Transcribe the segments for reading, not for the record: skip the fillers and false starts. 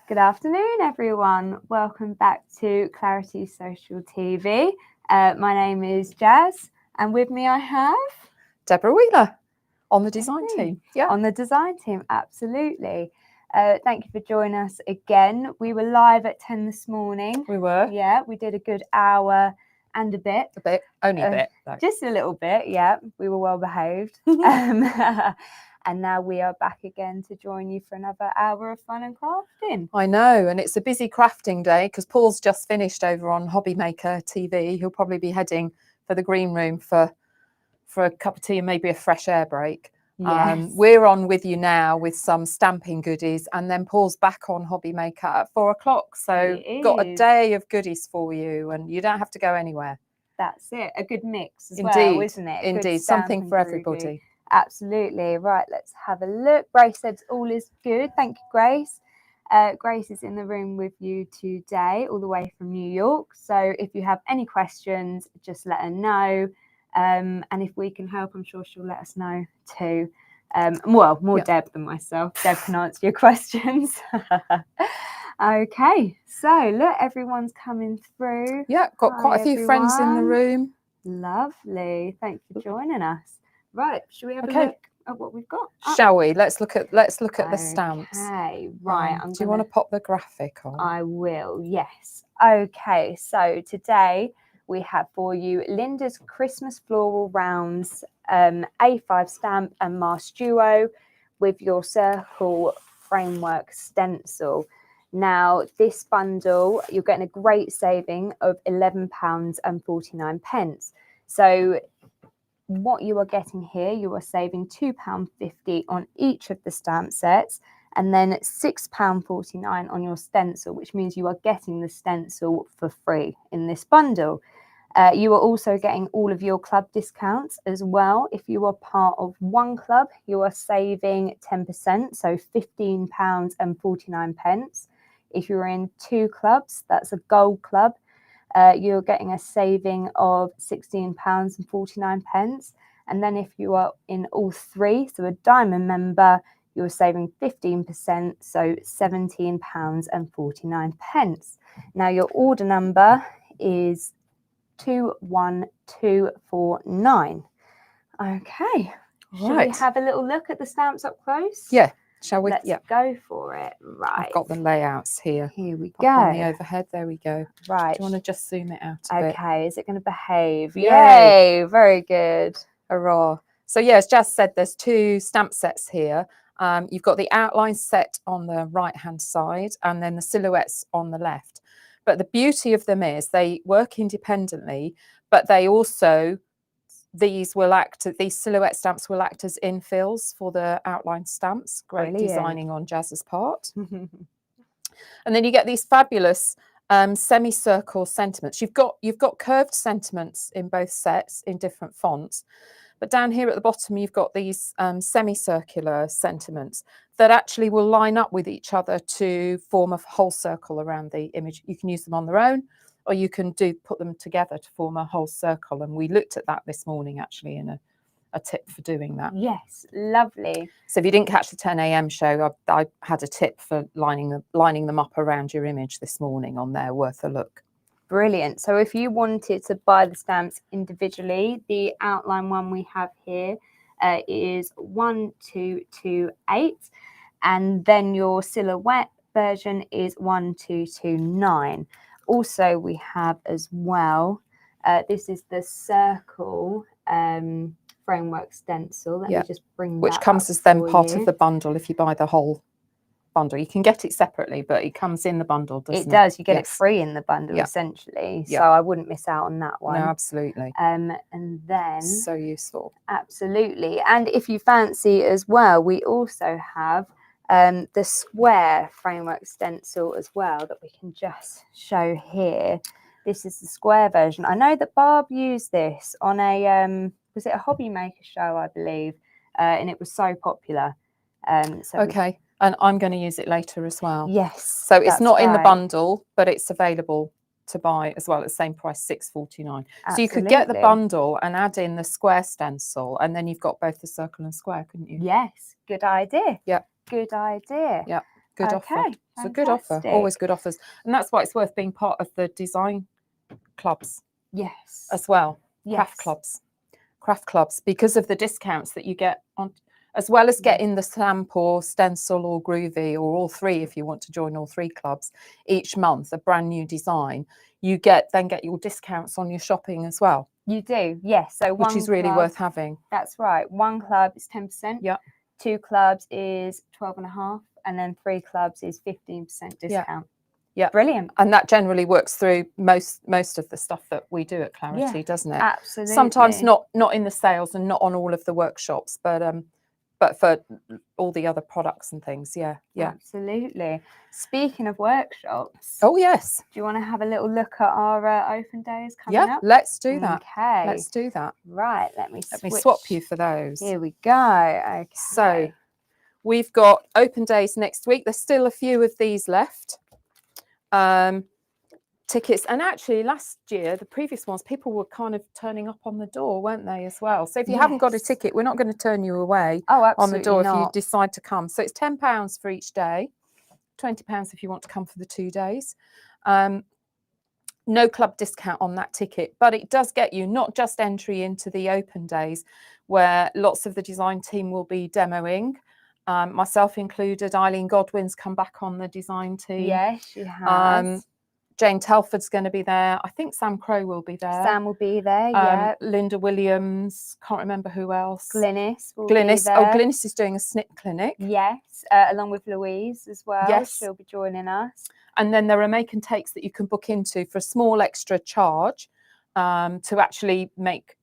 Good afternoon, everyone. Welcome back to Clarity Social TV. My name is Jazz, and with me I have Deborah Wheeler on the design team. Yeah, on the design team, absolutely. Thank you for joining us again. We were live at 10 this morning. We were. Yeah, we did a good hour and a bit. A bit, only a bit, though. Just a little bit, yeah. We were well behaved. And now we are back again to join you for another hour of fun and crafting. I know, and it's a busy crafting day because Paul's just finished over on Hobby Maker TV. He'll probably be heading for the green room for a cup of tea and maybe a fresh air break. Yes. We're on with you now with some stamping goodies, and then Paul's back on Hobby Maker at 4 o'clock. So got a day of goodies for you, and you don't have to go anywhere. That's it. A good mix as Indeed, well, isn't it? Indeed, something for everybody. Absolutely. Right, let's have a look. Grace said all is good. Thank you, Grace. Grace is in the room with you today, all the way from New York. So if you have any questions, just let her know. And if we can help, I'm sure she'll let us know too. Well, more Deb than myself. Deb can answer your questions. Okay, so look, everyone's coming through. Yeah, got quite a few friends in the room. Lovely. Thank you for joining us. Right, should we have a look at what we've got? Shall we? Let's look at the stamps. Okay, right. Do you want to pop the graphic on? I will, yes. Okay, so today we have for you Linda's Christmas Floral Rounds A5 stamp and Mask Duo with your circle framework stencil. Now, this bundle, you're getting a great saving of £11.49. So what you are getting here, you are saving £2.50 on each of the stamp sets and then £6.49 on your stencil, which means you are getting the stencil for free in this bundle. You are also getting all of your club discounts as well. If you are part of one club, you are saving 10%, so £15.49. If you're in two clubs, that's a gold club, you're getting a saving of £16.49. And then if you are in all three, so a diamond member, you're saving 15%, so £17.49. Now your order number is 21249. Okay. Should we have a little look at the stamps up close? Yeah. Shall we? Let's go for it. Right. I've got the layouts here. Here we go. On the overhead. There we go. Right. Do you want to just zoom it out a bit? Okay. Is it going to behave? Yay. Very good. Hurrah. So, yeah, as Jazz said, there's two stamp sets here. You've got the outline set on the right-hand side and then the silhouettes on the left. But the beauty of them is they work independently, but they also... These silhouette stamps will act as infills for the outline stamps. Great designing on Jazz's part. And then you get these fabulous semicircle sentiments. You've got curved sentiments in both sets in different fonts. But down here at the bottom, you've got these semicircular sentiments that actually will line up with each other to form a whole circle around the image. You can use them on their own, or you can put them together to form a whole circle. And we looked at that this morning, actually, in a tip for doing that. Yes, lovely. So if you didn't catch the 10 a.m. show, I had a tip for lining them up around your image this morning on there, worth a look. Brilliant. So if you wanted to buy the stamps individually, the outline one we have here is 1228, and then your silhouette version is 1229. Also, we have as well, this is the circle framework stencil. Let me just bring which that comes as then part of the bundle if you buy the whole bundle. You can get it separately, but it comes in the bundle, doesn't it? It does. You get it free in the bundle, essentially. So I wouldn't miss out on that one. No, absolutely. And then... So useful. Absolutely. And if you fancy as well, we also have the square framework stencil as well that we can just show here. This is the square version. I know that Barb used this on a was it a Hobby Maker show, I believe, and it was so popular. Okay, and I'm going to use it later as well. Yes. So it's not in the bundle, but it's available to buy as well at the same price, £6.49. So you could get the bundle and add in the square stencil, and then you've got both the circle and square, couldn't you? Yes, good idea. Yeah. Good idea. Yeah. Good offer. Okay, It's a good offer. Always good offers. And that's why it's worth being part of the design clubs. Yes. As well. Yes. Craft clubs, because of the discounts that you get on, as well as getting the stamp or stencil or groovy, or all three if you want to join all three clubs each month, a brand new design. You then get your discounts on your shopping as well. You do, yes. So which is really worth having. That's right. One club is 10%. Yeah. 2 clubs is 12.5%, and then 3 clubs is 15% discount. Yeah. Brilliant. And that generally works through most of the stuff that we do at Clarity, doesn't it? Absolutely. Sometimes not in the sales and not on all of the workshops, but for all the other products and things. Yeah. Absolutely. Speaking of workshops. Oh yes. Do you want to have a little look at our open days coming up? Yeah, let's do that. Okay. Let's do that. Right. Let me swap you for those. Here we go. Okay. So we've got open days next week. There's still a few of these left. Tickets, and actually last year, the previous ones, people were kind of turning up on the door, weren't they, as well? So if you haven't got a ticket, we're not going to turn you away on the door if you decide to come. So it's £10 for each day, £20 if you want to come for the 2 days. No club discount on that ticket, but it does get you not just entry into the open days, where lots of the design team will be demoing, myself included. Eileen Godwin's come back on the design team. Yes, she has. Jane Telford's going to be there. I think Sam Crow will be there. Sam will be there, yeah. Linda Williams, can't remember who else. Glynis will be there. Oh, Glynis is doing a snip clinic. Yes, along with Louise as well. Yes. She'll be joining us. And then there are make and takes that you can book into for a small extra charge to actually make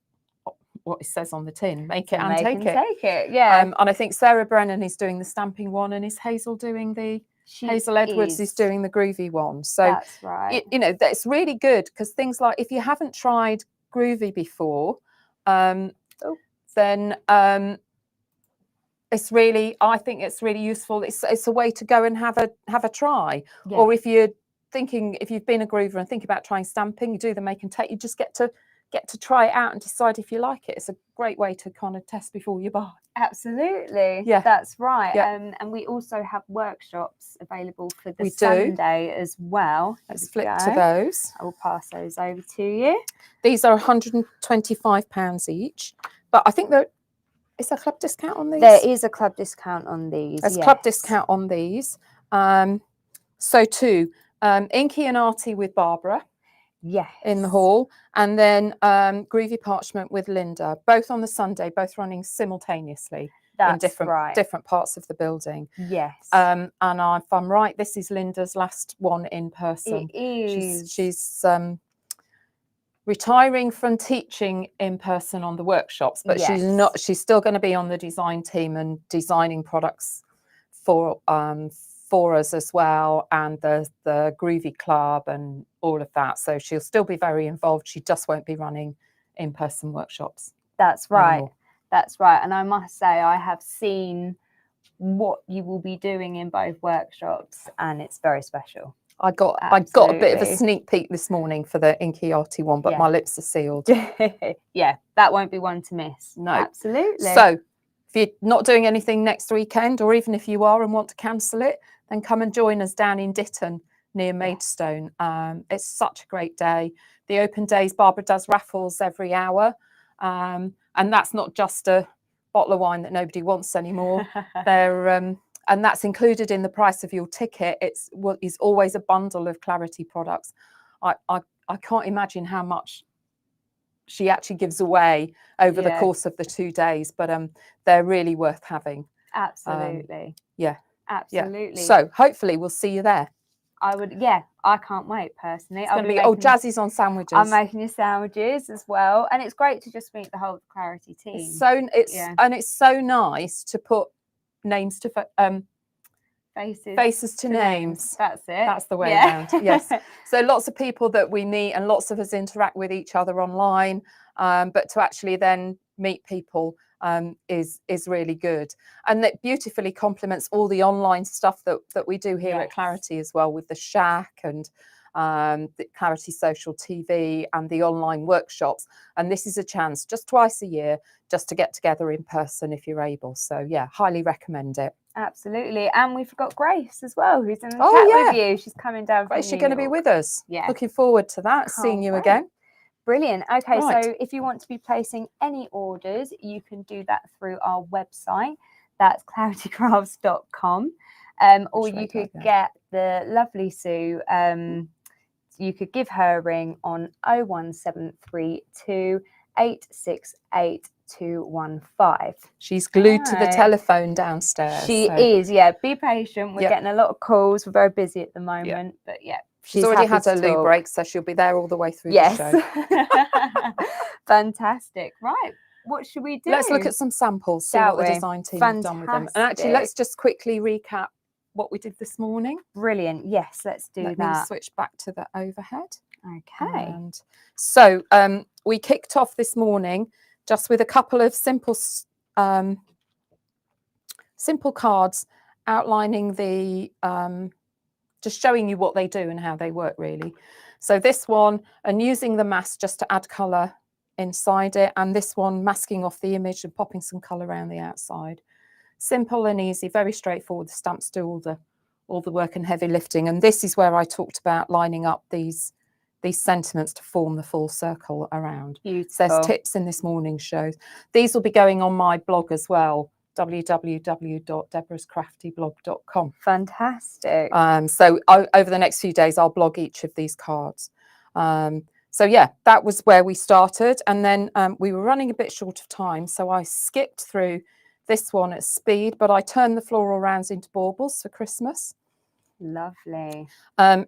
what it says on the tin, make it and take it. Take it, yeah. And I think Sarah Brennan is doing the stamping one, and is Hazel doing the... Hazel Edwards is doing the groovy one. So that's right. You know, that's really good, because things like, if you haven't tried groovy before, then it's really, I think it's really useful. It's a way to go and have a try. Yeah. Or if you've been a groover and think about trying stamping, you do the make and take, you just get to try it out and decide if you like it. It's a great way to kind of test before you buy. Absolutely. Yeah. That's right. Yeah. And we also have workshops available for the Sunday as well. Let's flip to those. I will pass those over to you. These are £125 each, but I think is there a club discount on these? There is a club discount on these. There's club discount on these. So too, Inky and Artie with Barbara. Yes. In the hall, and then Groovy Parchment with Linda, both on the Sunday, both running simultaneously. That's in different parts of the building. Yes. And if I'm right, this is Linda's last one in person. It is. She's retiring from teaching in person on the workshops, but she's still going to be on the design team and designing products for us as well, and the Groovy Club and all of that. So she'll still be very involved. She just won't be running in-person workshops. That's right. Anymore. That's right. And I must say, I have seen what you will be doing in both workshops, and it's very special. I got a bit of a sneak peek this morning for the Inky Artie one, but my lips are sealed. Yeah, that won't be one to miss. No. Absolutely. So if you're not doing anything next weekend, or even if you are and want to cancel it, then come and join us down in Ditton near Maidstone. It's such a great day. The open days, Barbara does raffles every hour. And that's not just a bottle of wine that nobody wants anymore. And that's included in the price of your ticket. It's always a bundle of Clarity products. I can't imagine how much she actually gives away over the course of the 2 days, but they're really worth having. Absolutely. Absolutely. Yeah. So hopefully we'll see you there. I can't wait personally. It's going to be Jazzy's on sandwiches. I'm making your sandwiches as well, and it's great to just meet the whole Clarity team. It's so nice to put names to faces to names. That's it. That's the way around. Yes. So lots of people that we meet, and lots of us interact with each other online, but to actually then meet people is really good, and that beautifully complements all the online stuff that we do here at Clarity as well, with the Shack and the Clarity Social TV and the online workshops. And this is a chance just twice a year just to get together in person if you're able. So yeah, highly recommend it. Absolutely. And we forgot Grace as well, who's in the Oh, chat yeah. with you. She's coming down Grace, from you're New going to be York. with us. Yeah. Looking forward to that, Can't seeing you wait. again. Brilliant. Okay, Right. so if you want to be placing any orders, you can do that through our website. That's claritycrafts.com. Or you could get the lovely Sue. You could give her a ring on 01732 868 215. She's glued to the telephone downstairs. She is, yeah. Be patient. We're Yep. getting a lot of calls. We're very busy at the moment, but yeah. She's already had her loo break, so she'll be there all the way through the show. Fantastic. Right. What should we do? Let's look at some samples, see what the design team have done with them. And actually, let's just quickly recap what we did this morning. Brilliant. Yes, let's do that. Let me switch back to the overhead. Okay. And so we kicked off this morning just with a couple of simple cards outlining the just showing you what they do and how they work, really. So this one, and using the mask just to add colour inside it, and this one masking off the image and popping some colour around the outside. Simple and easy, very straightforward. The stamps do all the work and heavy lifting. And this is where I talked about lining up these sentiments to form the full circle around. Beautiful. There's tips in this morning's show. These will be going on my blog as well, www.deborahscraftyblog.com. Fantastic. So over the next few days, I'll blog each of these cards. So yeah, that was where we started. And then we were running a bit short of time, so I skipped through this one at speed, but I turned the floral rounds into baubles for Christmas. Lovely.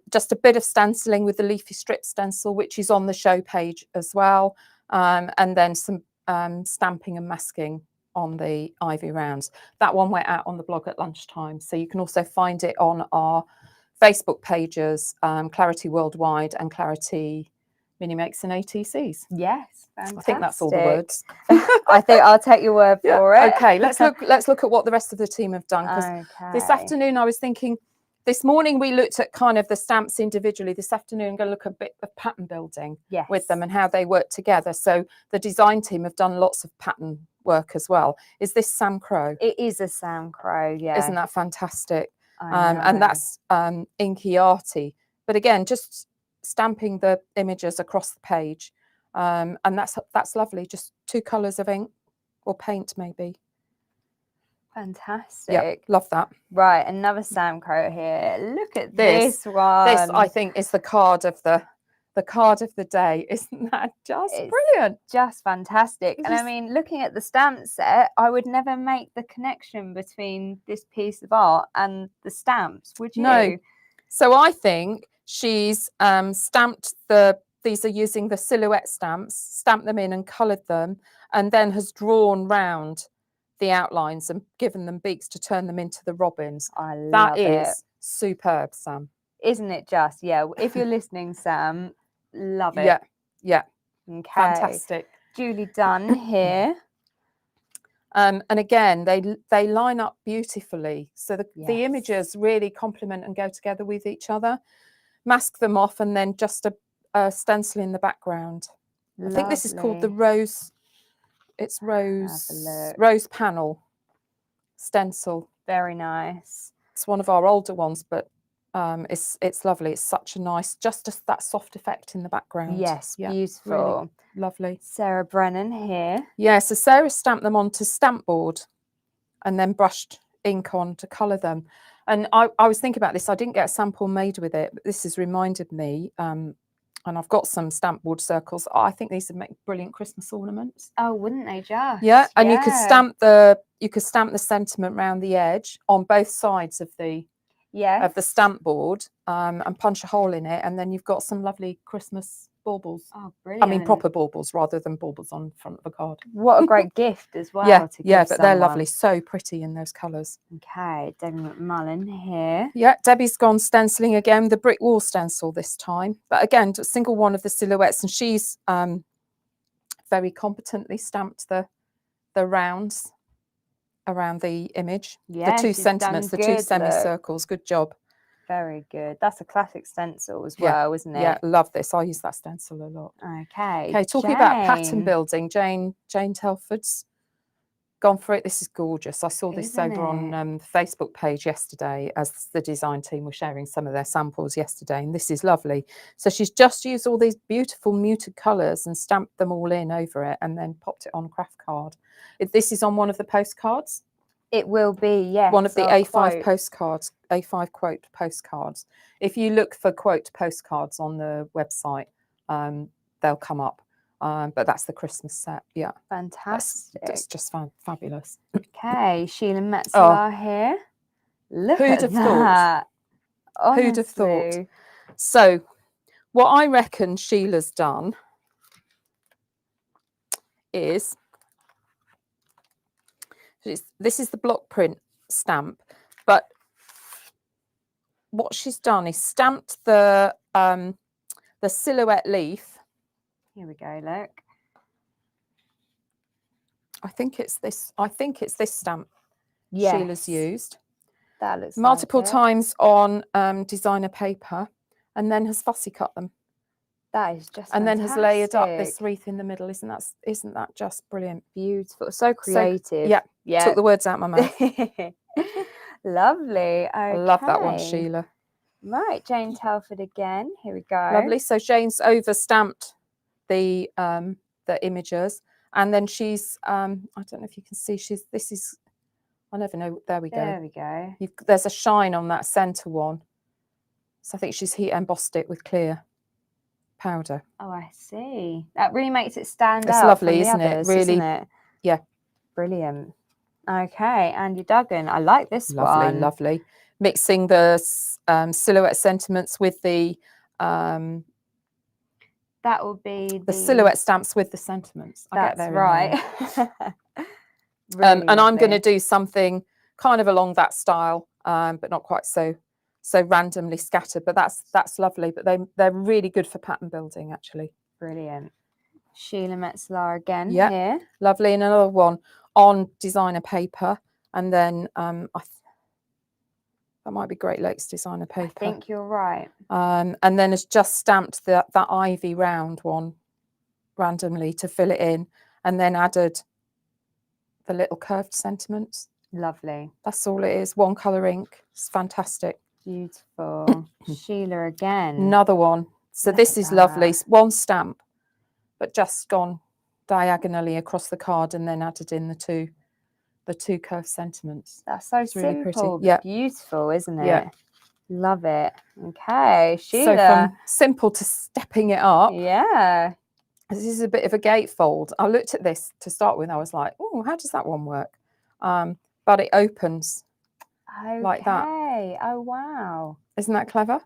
Just a bit of stenciling with the leafy strip stencil, which is on the show page as well. And then some stamping and masking on the ivy rounds. That one went out on the blog at lunchtime. So you can also find it on our Facebook pages, Clarity Worldwide and Clarity Mini Makes and ATCs. Yes, fantastic. I think that's all the words. I think I'll take your word for it. Okay, let's look at what the rest of the team have done. Because this afternoon I was thinking, this morning we looked at kind of the stamps individually. This afternoon I'm going to look at a bit of pattern building with them and how they work together. So the design team have done lots of pattern work as well. Is this Sam Crow? It is a Sam Crow, yeah. Isn't that fantastic? And that's inky arty. But again, just stamping the images across the page. And that's lovely. Just 2 colours of ink or paint maybe. Fantastic. Yeah, love that. Right, another Sam Crow here. Look at this one. This, I think, is the card of the day. Isn't that just brilliant? Just fantastic. And I mean, looking at the stamp set, I would never make the connection between this piece of art and the stamps, would you? No. So I think she's stamped these are using the silhouette stamps, stamped them in and coloured them, and then has drawn round the outlines and given them beaks to turn them into the robins. I love it. That is superb, Sam. Isn't it just? Yeah. If you're listening, Sam, love it. Yeah. Yeah. Okay. Fantastic. Julie Dunn here. And again, they line up beautifully. So the images really complement and go together with each other. Mask them off and then just a stencil in the background. Lovely. I think this is called the rose. It's rose panel stencil. Very nice. It's one of our older ones, but it's lovely. It's such a nice, just that soft effect in the background. Yes, yeah, beautiful. Really lovely. Sarah Brennan here. Yeah, so Sarah stamped them onto stamp board and then brushed ink on to colour them. And I was thinking about this. I didn't get a sample made with it, but this has reminded me. And I've got some stamp board circles. Oh, I think these would make brilliant Christmas ornaments. Oh, wouldn't they just? Yeah, and you could stamp the sentiment around the edge on both sides of the stamp board, and punch a hole in it, and then you've got some lovely Christmas baubles. Oh, brilliant! I mean, proper baubles rather than baubles on front of a card. What a great gift as well. Yeah, to give but they're lovely, so pretty in those colours. Okay, Debbie McMullen here. Yeah, Debbie's gone stenciling again, the brick wall stencil this time, but again, a single one of the silhouettes, and she's very competently stamped the rounds around the image. Yeah, the 2 sentiments, the 2 semicircles. Good job. Very good. That's a classic stencil as Yeah, well, isn't it? Yeah, love this. I use that stencil a lot. Okay. Okay, talking about pattern Jane. building, Jane Telford's gone for it. This is gorgeous. I saw this Isn't over on the Facebook page yesterday as the design team were sharing some of their samples yesterday, and this is lovely. So she's just used all these beautiful muted colours and stamped them all in over it and then popped it on a craft card. This is on one of the postcards. It will be, yes. One of the A5 quote. postcards, A5 quote postcards. If you look for quote postcards on the website, they'll come up. But that's the Christmas set. Yeah. Fantastic. That's just fabulous. Okay, Sheila Metzler here. Look Who'd at have that. thought? Who'd have thought? So what I reckon Sheila's done is, this is the block print stamp, but what she's done is stamped the silhouette leaf. Here we go, look. I think it's this stamp Yes. Sheila's used. That looks multiple like it. times on designer paper, and then has fussy cut them. That is just and fantastic. Then has layered up this wreath in the middle. Isn't that just brilliant? Beautiful. So creative. Yeah. Yeah. Took the words out of my mouth. Lovely. Okay. I love that one, Sheila. Right, Jane Telford again. Here we go. Lovely. So Jane's over stamped the images, and then she's I don't know if you can see, I never know. There we go. There we go. There's a shine on that centre one. So I think she's heat embossed it with clear powder. Oh, I see. That really makes it stand out. It's lovely, from the isn't others, it? Really. Isn't it? Yeah. Brilliant. Okay, Andy Duggan. I like this one. Lovely. Mixing the silhouette sentiments with the that will be the silhouette stamps with the sentiments. That's right. Really and I'm going to do something kind of along that style, but not quite so randomly scattered. But that's lovely. But they're really good for pattern building, actually. Brilliant. Sheila Metzler again. Yeah, here. Lovely. And another one on designer paper, and then that might be Great Lakes designer paper. I think you're right. And then has just stamped that ivy round one randomly to fill it in, and then added the little curved sentiments. Lovely. That's all it is. One colour ink. It's fantastic. Beautiful. Sheila again. Another one. So this is lovely. One stamp, but just gone diagonally across the card and then added in the two curved sentiments. That's so really simple, pretty. but Yeah. beautiful, isn't it? Yeah. Love it. Okay, Sheila. So from simple to stepping it up. Yeah. This is a bit of a gatefold. I looked at this to start with. I was like, oh, how does that one work? But it opens like that. Oh, wow. Isn't that clever?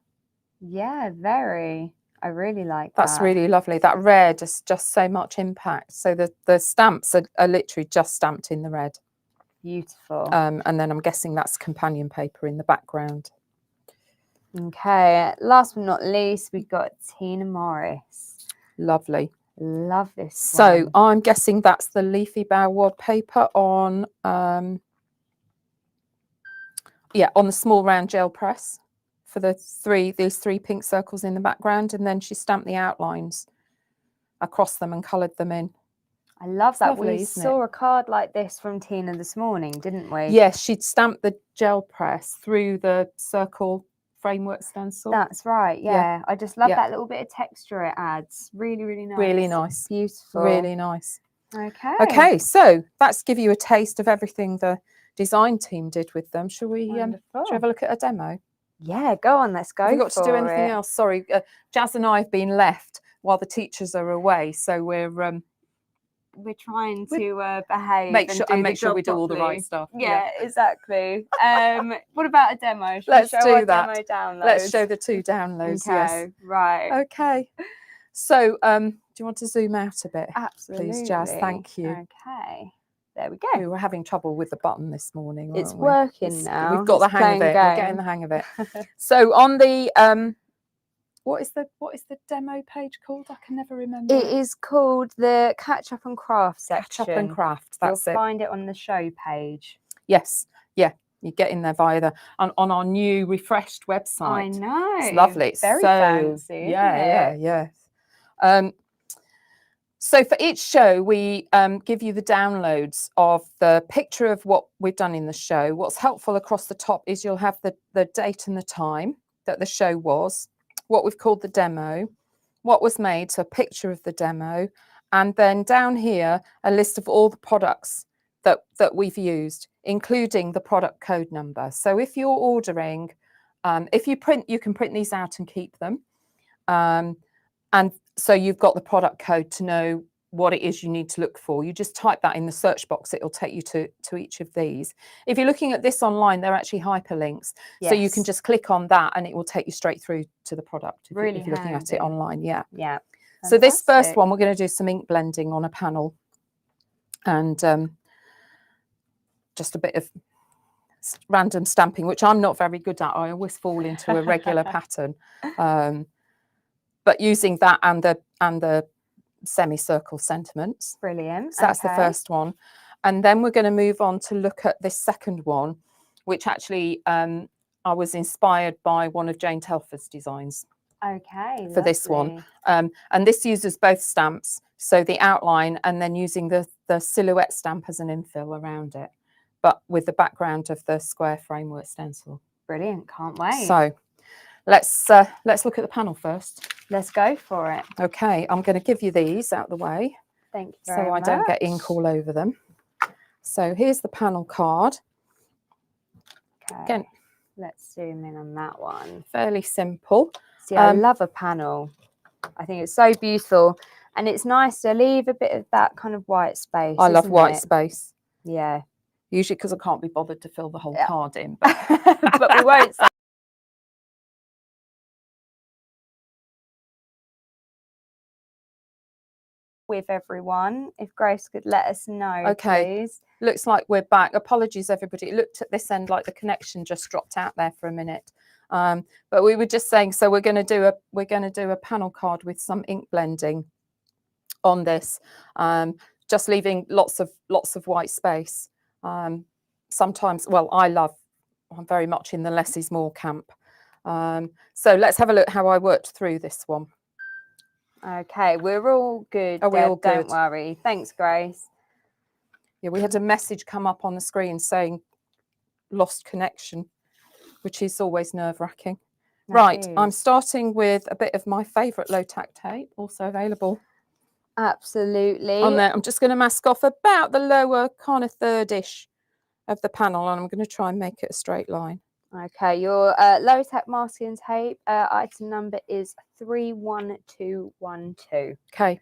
Yeah, very. I really like That's that. really lovely. That red is just so much impact. So the stamps are literally just stamped in the red. Beautiful. And then I'm guessing that's companion paper in the background. Okay, last but not least, we've got Tina Morris. Lovely. Love this So one. I'm guessing that's the leafy bough wad paper on on the small round gel press for these three pink circles in the background, and then she stamped the outlines across them and coloured them in. I love that. Lovely, We isn't saw a card like this from Tina this morning, didn't we? Yes, she'd stamped the gel press through the circle framework stencil. That's right. Yeah. I just love Yeah. that little bit of texture it adds. Really, really nice. Really nice. Beautiful. Really nice. Okay. Okay, so that's give you a taste of everything the design team did with them. Shall we have a look at a demo? Yeah, go on, let's go. Have we got to do for anything it. else? Sorry, Jazz and I have been left while the teachers are away, so we're trying to behave make sure and we do all the properly. right stuff. Yeah, exactly. What about a demo? Shall Let's we show do our that. Demo downloads? Let's show the two downloads. Okay, Yes. right. Okay. So, do you want to zoom out a bit? Absolutely. Please, Jazz. Thank you. Okay. There we go. We were having trouble with the button this morning. It's weren't we? working now. We've got the It's hang of playing it. We're getting the hang of it. So on the what is the demo page called? I can never remember. It is called the Catch Up and Craft section. Catch Up and Craft. That's You'll it. find it on the show page. Yes. Yeah. You get in there via the on our new refreshed website. I know. It's lovely. It's Very so fancy. yeah. So for each show, we give you the downloads of the picture of what we've done in the show. What's helpful across the top is you'll have the date and the time that the show was, what we've called the demo, what was made, so a picture of the demo, and then down here, a list of all the products that we've used, including the product code number. So if you're ordering, if you print, you can print these out and keep them. And so you've got the product code to know what it is you need to look for. You just type that in the search box. It'll take you to each of these. If you're looking at this online, they're actually hyperlinks. Yes. So you can just click on that and it will take you straight through to the product if you're looking at it online. Yeah. Yeah. Fantastic. So this first one, we're going to do some ink blending on a panel. And just a bit of random stamping, which I'm not very good at. I always fall into a regular pattern. But using that and the semicircle sentiments. Brilliant. So that's the first one. And then we're going to move on to look at this second one, which actually I was inspired by one of Jane Telford's designs. Okay. For this one. And this uses both stamps, so the outline and then using the silhouette stamp as an infill around it, but with the background of the square framework stencil. Brilliant. Can't wait. So let's look at the panel first. Let's go for it. Okay, I'm going to give you these out the way. Thank you very much. So I don't get ink all over them. So here's the panel card. Okay. Again, let's zoom in on that one. Fairly simple. See, I love a panel. I think it's so beautiful. And it's nice to leave a bit of that kind of white space. I love white space. Yeah. Usually because I can't be bothered to fill the whole card in. But, but we won't say. With everyone, if Grace could let us know, okay, please. Looks like we're back. Apologies, everybody. It looked at this end like the connection just dropped out there for a minute. But we were just saying, so we're going to do a panel card with some ink blending on this, just leaving lots of white space. Sometimes, well, I'm very much in the less is more camp. So let's have a look how I worked through this one. Okay, we're all good. Are we all good? Don't worry. Thanks, Grace. Yeah, we had a message come up on the screen saying lost connection, which is always nerve-wracking. Right, I'm starting with a bit of my favourite low-tack tape, also available. Absolutely. On there, I'm just going to mask off about the lower kind of third-ish of the panel, and I'm going to try and make it a straight line. Okay, your low-tack masking tape item number is 31212. Okay.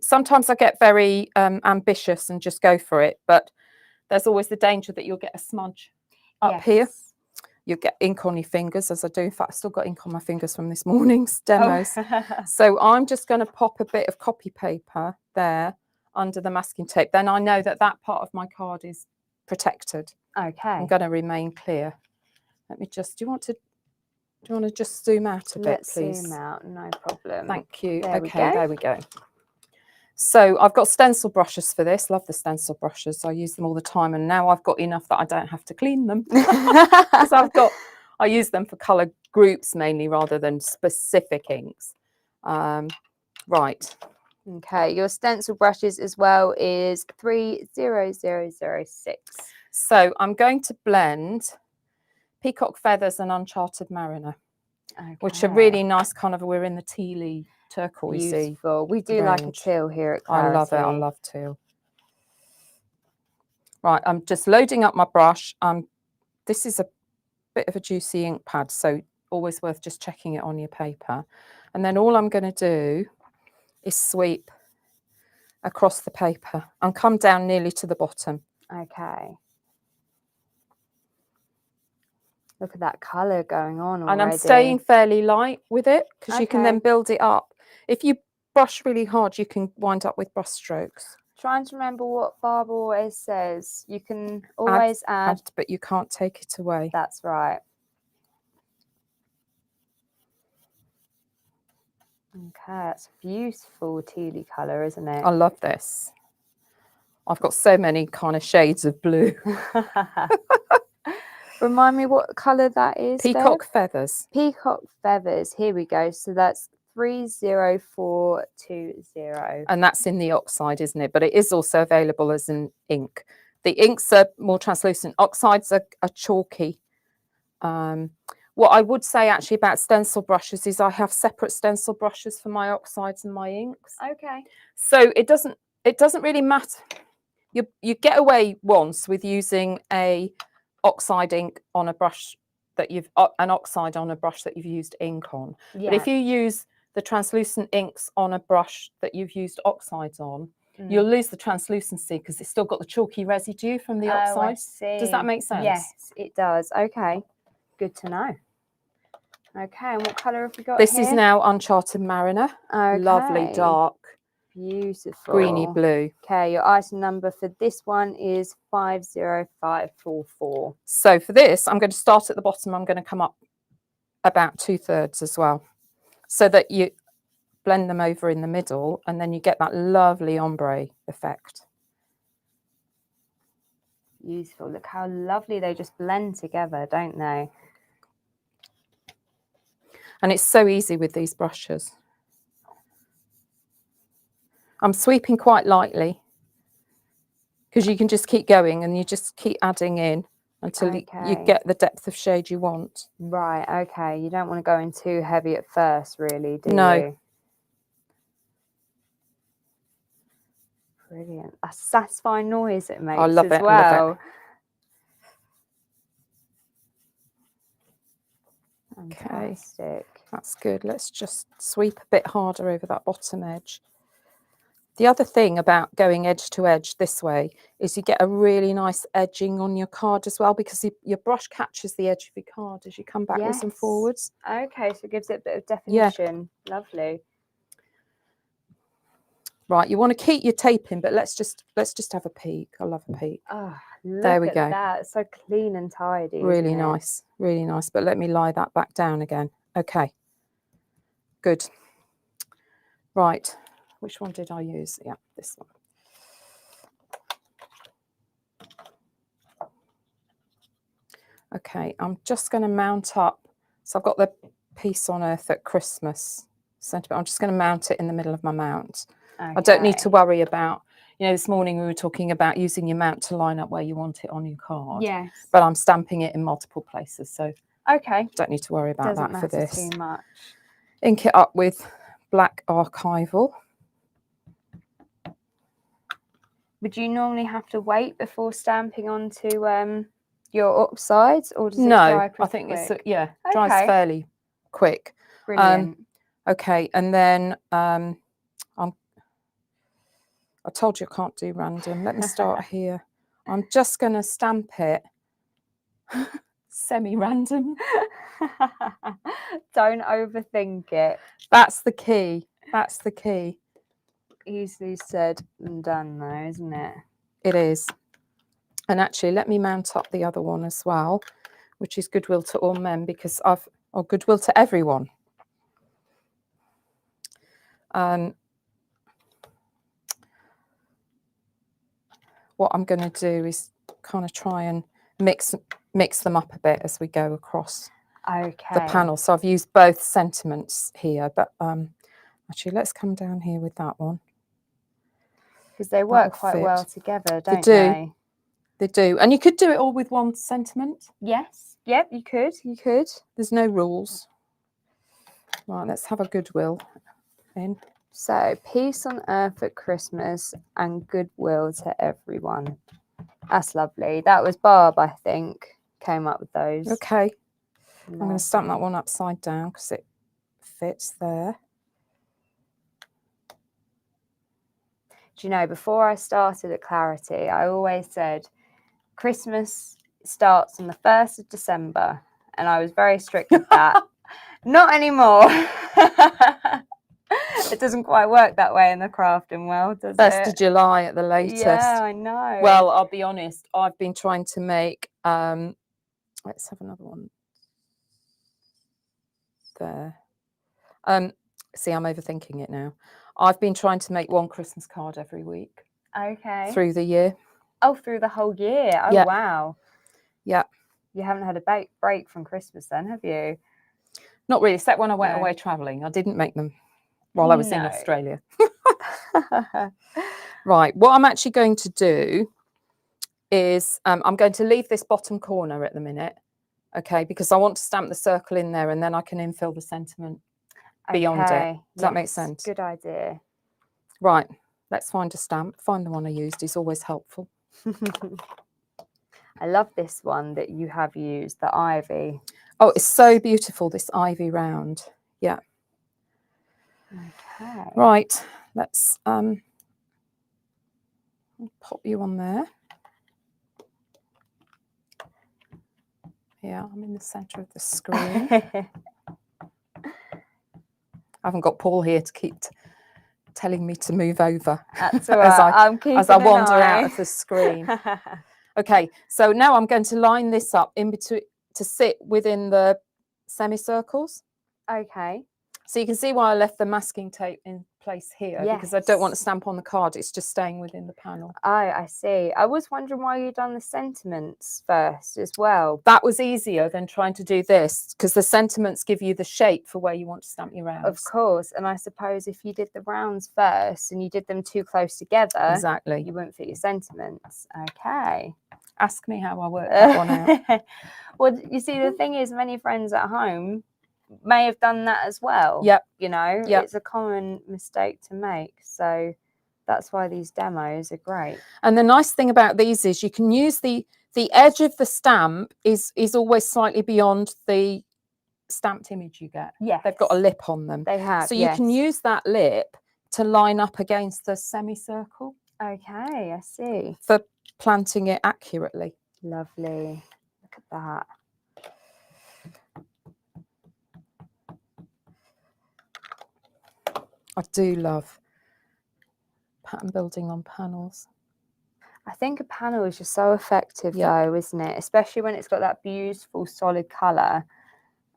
Sometimes I get very ambitious and just go for it, but there's always the danger that you'll get a smudge up here. You'll get ink on your fingers, as I do. In fact, I've still got ink on my fingers from this morning's demos. Oh. So I'm just going to pop a bit of copy paper there under the masking tape. Then I know that that part of my card is protected. Okay. I'm going to remain clear. Let me just, do you want to just zoom out a bit, please? Let's zoom out, no problem. Thank you. There there we go. So I've got stencil brushes for this. Love the stencil brushes. I use them all the time, and now I've got enough that I don't have to clean them. Because I use them for colour groups mainly rather than specific inks. Right. Okay, your stencil brushes as well is 30006. So I'm going to blend Peacock Feathers and Uncharted Mariner, which are really nice, kind of, we're in the tealy turquoisey. Beautiful. We do range. Like a teal here at Clarity. I love it. I love teal. Right, I'm just loading up my brush. This is a bit of a juicy ink pad, so always worth just checking it on your paper. And then all I'm going to do is sweep across the paper and come down nearly to the bottom. Okay. Look at that colour going on already. And I'm staying fairly light with it because you can then build it up. If you brush really hard, you can wind up with brush strokes. Trying to remember what Barbara always says. You can always add, but you can't take it away. That's right. Okay, that's a beautiful tealy colour, isn't it? I love this. I've got so many kind of shades of blue. Remind me what colour that is. Peacock Deb? feathers. Peacock feathers. Here we go. So that's 30420. And that's in the oxide, isn't it? But it is also available as an ink. The inks are more translucent. Oxides are chalky. What I would say actually about stencil brushes is I have separate stencil brushes for my oxides and my inks. Okay. So it doesn't really matter. You get away once with using a oxide ink on a brush that you've an oxide on a brush that you've used ink on. Yeah. But if you use the translucent inks on a brush that you've used oxides on, you'll lose the translucency because it's still got the chalky residue from the oxides. Does that make sense? Yes, it does. Okay. Good to know. Okay, and what colour have we got This here? is now Uncharted Mariner. Okay. Lovely dark Beautiful. greeny blue. Okay, your item number for this one is 50544. So for this, I'm going to start at the bottom. I'm going to come up about 2/3 as well, so that you blend them over in the middle, and then you get that lovely ombre effect. Beautiful. Look how lovely they just blend together, don't they? And it's so easy with these brushes. I'm sweeping quite lightly because you can just keep going and you just keep adding in until you get the depth of shade you want. Right, okay. You don't want to go in too heavy at first, really, do No. you? Brilliant. A satisfying noise it makes love as it, well. I love it. Fantastic. Okay, that's good. Let's just sweep a bit harder over that bottom edge. The other thing about going edge to edge this way is you get a really nice edging on your card as well, because your brush catches the edge of your card as you come backwards and forwards. Okay, so it gives it a bit of definition. Yeah. Lovely. Right, you want to keep your taping, but let's just have a peek. I love a peek. Oh, look there we at go. that. It's so clean and tidy. Really isn't it? nice, really nice. But let me lie that back down again. Okay, good. Right, which one did I use? Yeah, this one. Okay, I'm just going to mount up. So I've got the piece on Earth at Christmas sentiment. I'm just going to mount it in the middle of my mount. Okay. I don't need to worry about, this morning we were talking about using your mount to line up where you want it on your card. Yes. But I'm stamping it in multiple places, so okay, don't need to worry about that for this. Too much. Ink it up with black archival. Would you normally have to wait before stamping onto your upsides, or does it dry pretty I think quick? it dries fairly quick. Brilliant. Okay, and then I told you I can't do random. Let me start here. I'm just going to stamp it semi-random. Don't overthink it. That's the key. That's the key. Easily said and done, though, isn't it? It is. And actually, let me mount up the other one as well, which is Goodwill to All Men, because or Goodwill to Everyone. What I'm going to do is kind of try and mix them up a bit as we go across the panel. So I've used both sentiments here, but actually let's come down here with that one. Because they work quite well together, don't they? They do. And you could do it all with one sentiment. Yes. Yep, you could. You could. There's no rules. Right, let's have a Goodwill in. So, peace on earth at Christmas and goodwill to everyone. That's lovely. That was Barb, I think, came up with those. Okay. I'm going to stamp that one upside down because it fits there. Do you know, before I started at Clarity, I always said Christmas starts on the 1st of December. And I was very strict with that. Not anymore. It doesn't quite work that way in the crafting world, does it? 1st of July at the latest. Yeah, I know. Well, I'll be honest. I've been trying to make. Let's have another one. There. See, I'm overthinking it now. I've been trying to make one Christmas card every week. Okay. Through the year. Oh, through the whole year. Oh, yeah. Wow. Yeah. You haven't had a break from Christmas then, have you? Not really, except when I went No. away travelling. I didn't make them while I was in No. Australia. Right, what I'm actually going to do is I'm going to leave this bottom corner at the minute, okay, because I want to stamp the circle in there and then I can infill the sentiment beyond it. Does that make sense? Good idea. Right, let's find a stamp. Find the one I used is always helpful. I love this one that you have used, the ivy. Oh, it's so beautiful, this ivy round. Yeah. Okay. Right, let's pop you on there. Yeah, I'm in the centre of the screen. I haven't got Paul here to keep telling me to move over. That's all right. as I wander out of the screen. Okay, so now I'm going to line this up in between to sit within the semicircles. Okay. So you can see why I left the masking tape in place here, because I don't want to stamp on the card. It's just staying within the panel. Oh, I see. I was wondering why you'd done the sentiments first as well. That was easier than trying to do this, because the sentiments give you the shape for where you want to stamp your rounds. Of course. And I suppose if you did the rounds first and you did them too close together, exactly, you wouldn't fit your sentiments. Okay. Ask me how I worked that one out. Well, you see, the thing is, many friends at home may have done that as well. Yep. You know, yep. It's a common mistake to make. So that's why these demos are great. And the nice thing about these is you can use the edge of the stamp is always slightly beyond the stamped image you get. Yeah. They've got a lip on them. They have. So you can use that lip to line up against the semicircle. Okay, I see. For planting it accurately. Lovely. Look at that. I do love pattern building on panels. I think a panel is just so effective though, isn't it? Especially when it's got that beautiful solid colour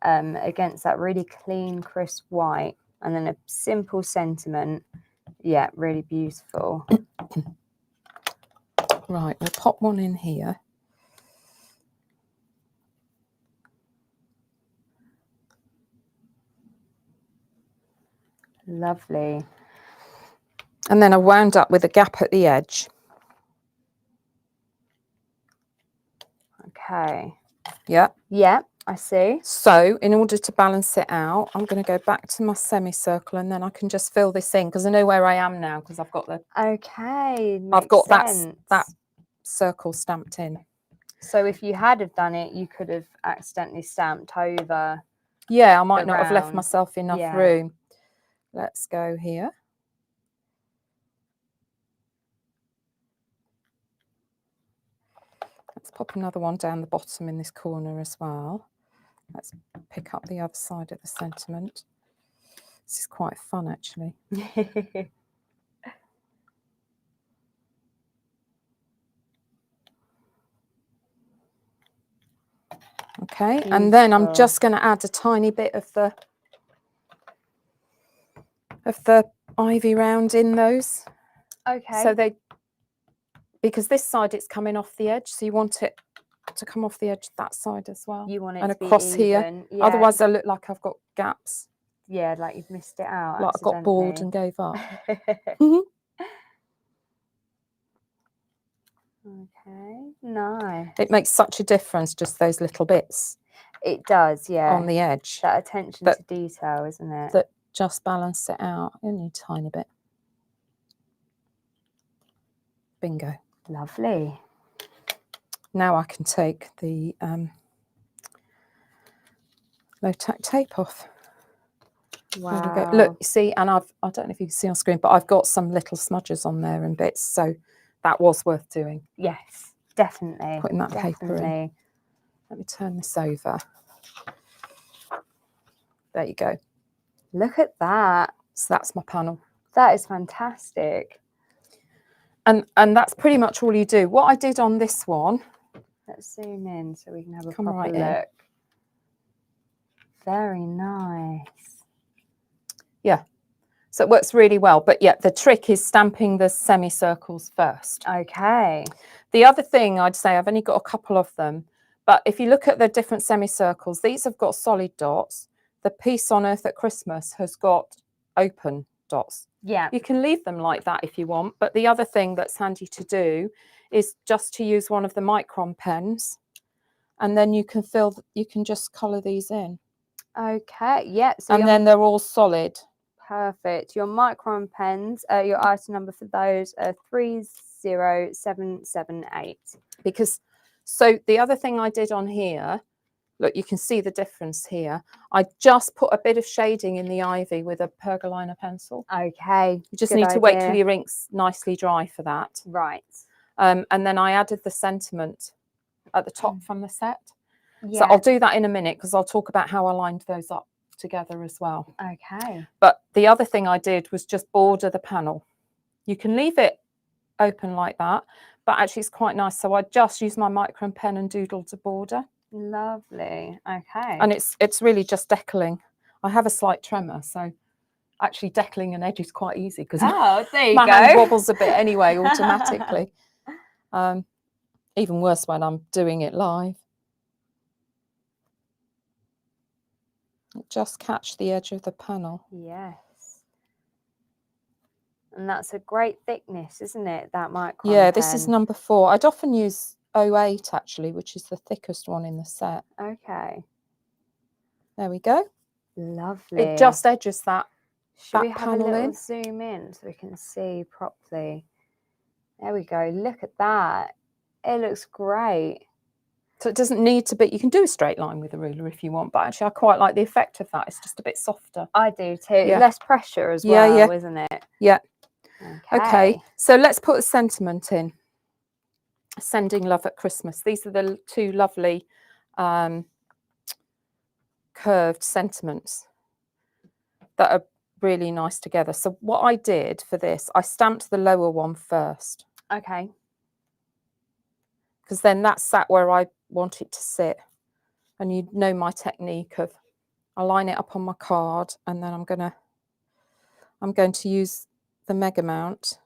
against that really clean, crisp white, and then a simple sentiment. Yeah, really beautiful. Right, we'll pop one in here. Lovely. And then I wound up with a gap at the edge. Okay. Yeah. Yeah, I see. So in order to balance it out, I'm going to go back to my semicircle and then I can just fill this in because I know where I am now because I've got the... Okay. I've got sense. that circle stamped in. So if you had have done it, you could have accidentally stamped over. Yeah, I might not have left myself enough Yeah. room. Let's go here. Let's pop another one down the bottom in this corner as well. Let's pick up the other side of the sentiment. This is quite fun, actually. Okay, beautiful. And then I'm just going to add a tiny bit of the ivy round in those. Okay. So because this side it's coming off the edge, so you want it to come off the edge that side as well. You want it and to across be here. even. Yeah. Otherwise, I look like I've got gaps. Yeah, like you've missed it out. Like I got bored and gave up. Okay, nice. It makes such a difference, just those little bits. It does, yeah. On the edge. That attention to detail, isn't it? That just balance it out. Only a tiny bit. Bingo. Lovely. Now I can take the low-tack tape off. Wow. There we go. Look, you see, and I don't know if you can see on screen, but I've got some little smudges on there and bits, so that was worth doing. Yes, definitely. Putting that paper in. Let me turn this over. There you go. Look at that. So that's my panel. That is fantastic. And that's pretty much all you do. What I did on this one. Let's zoom in so we can have a Come proper right look. in. Very nice. Yeah. So it works really well. But yeah, the trick is stamping the semicircles first. Okay. The other thing I'd say, I've only got a couple of them, But if you look at the different semicircles, these have got solid dots. The piece on Earth at Christmas has got open dots. Yeah. You can leave them like that if you want. But the other thing that's handy to do is just to use one of the micron pens, and then you can just colour these in. Okay. Yeah. So and then they're all solid. Perfect. Your micron pens, your item number for those are 30778. Because, so the other thing I did on here, look, you can see the difference here. I just put a bit of shading in the ivy with a pergolina pencil. Okay. You just need to wait till your ink's nicely dry for that. Right. And then I added the sentiment at the top from the set. Yeah. So I'll do that in a minute because I'll talk about how I lined those up together as well. Okay. But the other thing I did was just border the panel. You can leave it open like that, but actually it's quite nice. So I just use my micron pen and doodle to border. Lovely. Okay. And it's really just decaling. I have a slight tremor, so actually decaling an edge is quite easy because there you my go. hand wobbles a bit anyway automatically. Even worse when I'm doing it live. Just catch the edge of the panel. Yes. And that's a great thickness, isn't it? That micron Yeah, pen. this is number 4. I'd often use 08 actually, which is the thickest one in the set. Okay. There we go. Lovely. It just edges that Should we have panel a little in. zoom in so we can see properly? There we go. Look at that. It looks great. So it doesn't need to be, you can do a straight line with a ruler if you want, but actually I quite like the effect of that. It's just a bit softer. I do too. Yeah. Less pressure as well, isn't it? Yeah. Okay. So let's put a sentiment in. Sending love at Christmas. These are the 2 lovely curved sentiments that are really nice together. So what I did for this, I stamped the lower one first. Okay. Because then that sat where I want it to sit. And you know my technique of, I line it up on my card and then I'm going to use the mega mount,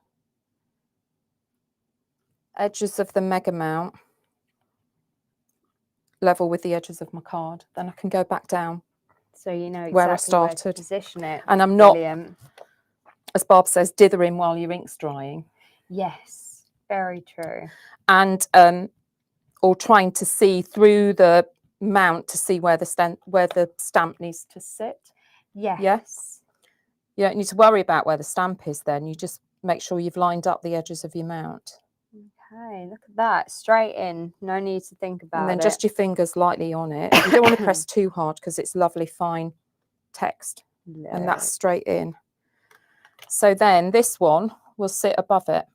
edges of the mega mount level with the edges of my card. Then I can go back down. So you know exactly where I started. Where to position it. And I'm Brilliant. not, as Barb says, dithering while your ink's drying. Yes, very true. And or trying to see through the mount to see where the stamp needs to sit. Yes. Yes. You don't need to worry about where the stamp is then. You just make sure you've lined up the edges of your mount. Okay, look at that. Straight in. No need to think about it. And then just your fingers lightly on it. You don't want to press too hard because it's lovely fine text. No. And that's straight in. So then this one will sit above it.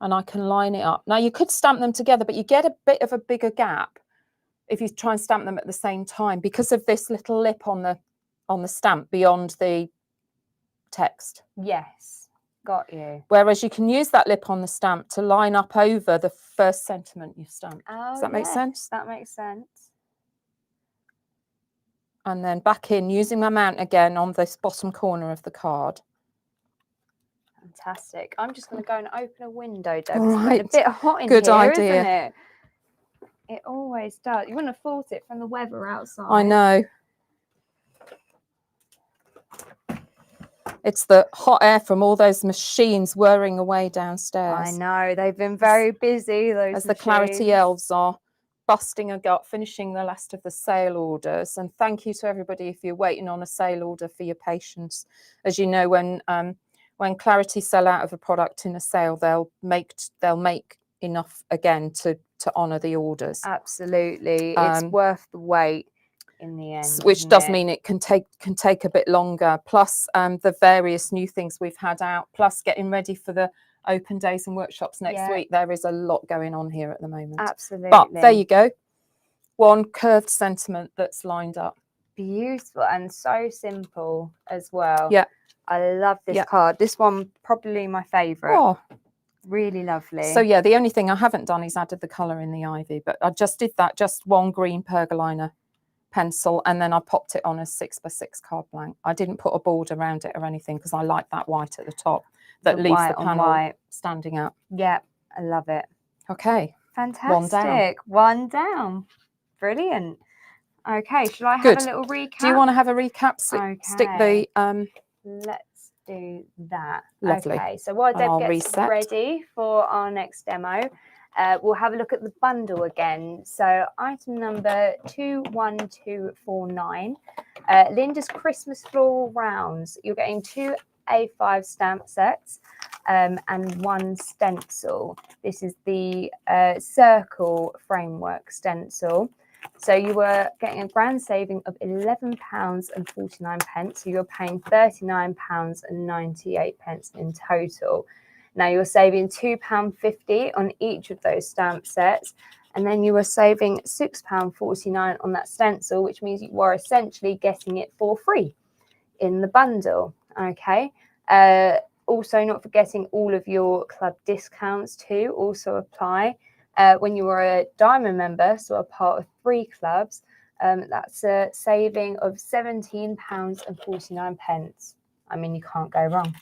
And I can line it up. Now you could stamp them together, but you get a bit of a bigger gap if you try and stamp them at the same time because of this little lip on the stamp beyond the text. Yes, got you. Whereas you can use that lip on the stamp to line up over the first sentiment you've stamped. Oh, does that make sense? That makes sense. And then back in using my mount again on this bottom corner of the card. Fantastic. I'm just going to go and open a window, Deb. Right. It's a bit hot in Good here, idea. isn't it? It always does. You wouldn't have thought it from the weather outside. I know. It's the hot air from all those machines whirring away downstairs. I know. They've been very busy, those As machines. the Clarity elves are busting a gut, finishing the last of the sale orders. And thank you to everybody if you're waiting on a sale order for your patience. As you know, when Clarity sell out of a product in a sale, they'll make enough again to honour the orders. Absolutely. It's worth the wait in the end. Which does mean it can take a bit longer. Plus the various new things we've had out, plus getting ready for the open days and workshops next week. There is a lot going on here at the moment. Absolutely. But there you go. One curved sentiment that's lined up. Beautiful and so simple as well. Yeah. I love this card. This one probably my favourite. Oh, really lovely. So yeah, the only thing I haven't done is added the colour in the ivy, but I just did that, just one green pergolina pencil, and then I popped it on a 6x6 card blank. I didn't put a border around it or anything because I like that white at the top that leaves the panel standing up. Yeah, I love it. Okay, Fantastic. One down. Brilliant. Okay, shall I have a little recap? Do you want to have a recap? Stick the let's do that. Lovely. Okay, so while Deb gets reset. ready for our next demo, we'll have a look at the bundle again. So item number 21249, Linda's Christmas Floral Rounds. You're getting 2 A5 stamp sets and 1 stencil. This is the circle framework stencil. So you were getting a grand saving of £11.49. So you're paying £39.98 in total. Now you're saving £2.50 on each of those stamp sets. And then you were saving £6.49 on that stencil, which means you are essentially getting it for free in the bundle. Okay. Also, not forgetting all of your club discounts too also apply. When you are a diamond member, so a part of 3 clubs, that's a saving of £17.49. I mean, you can't go wrong.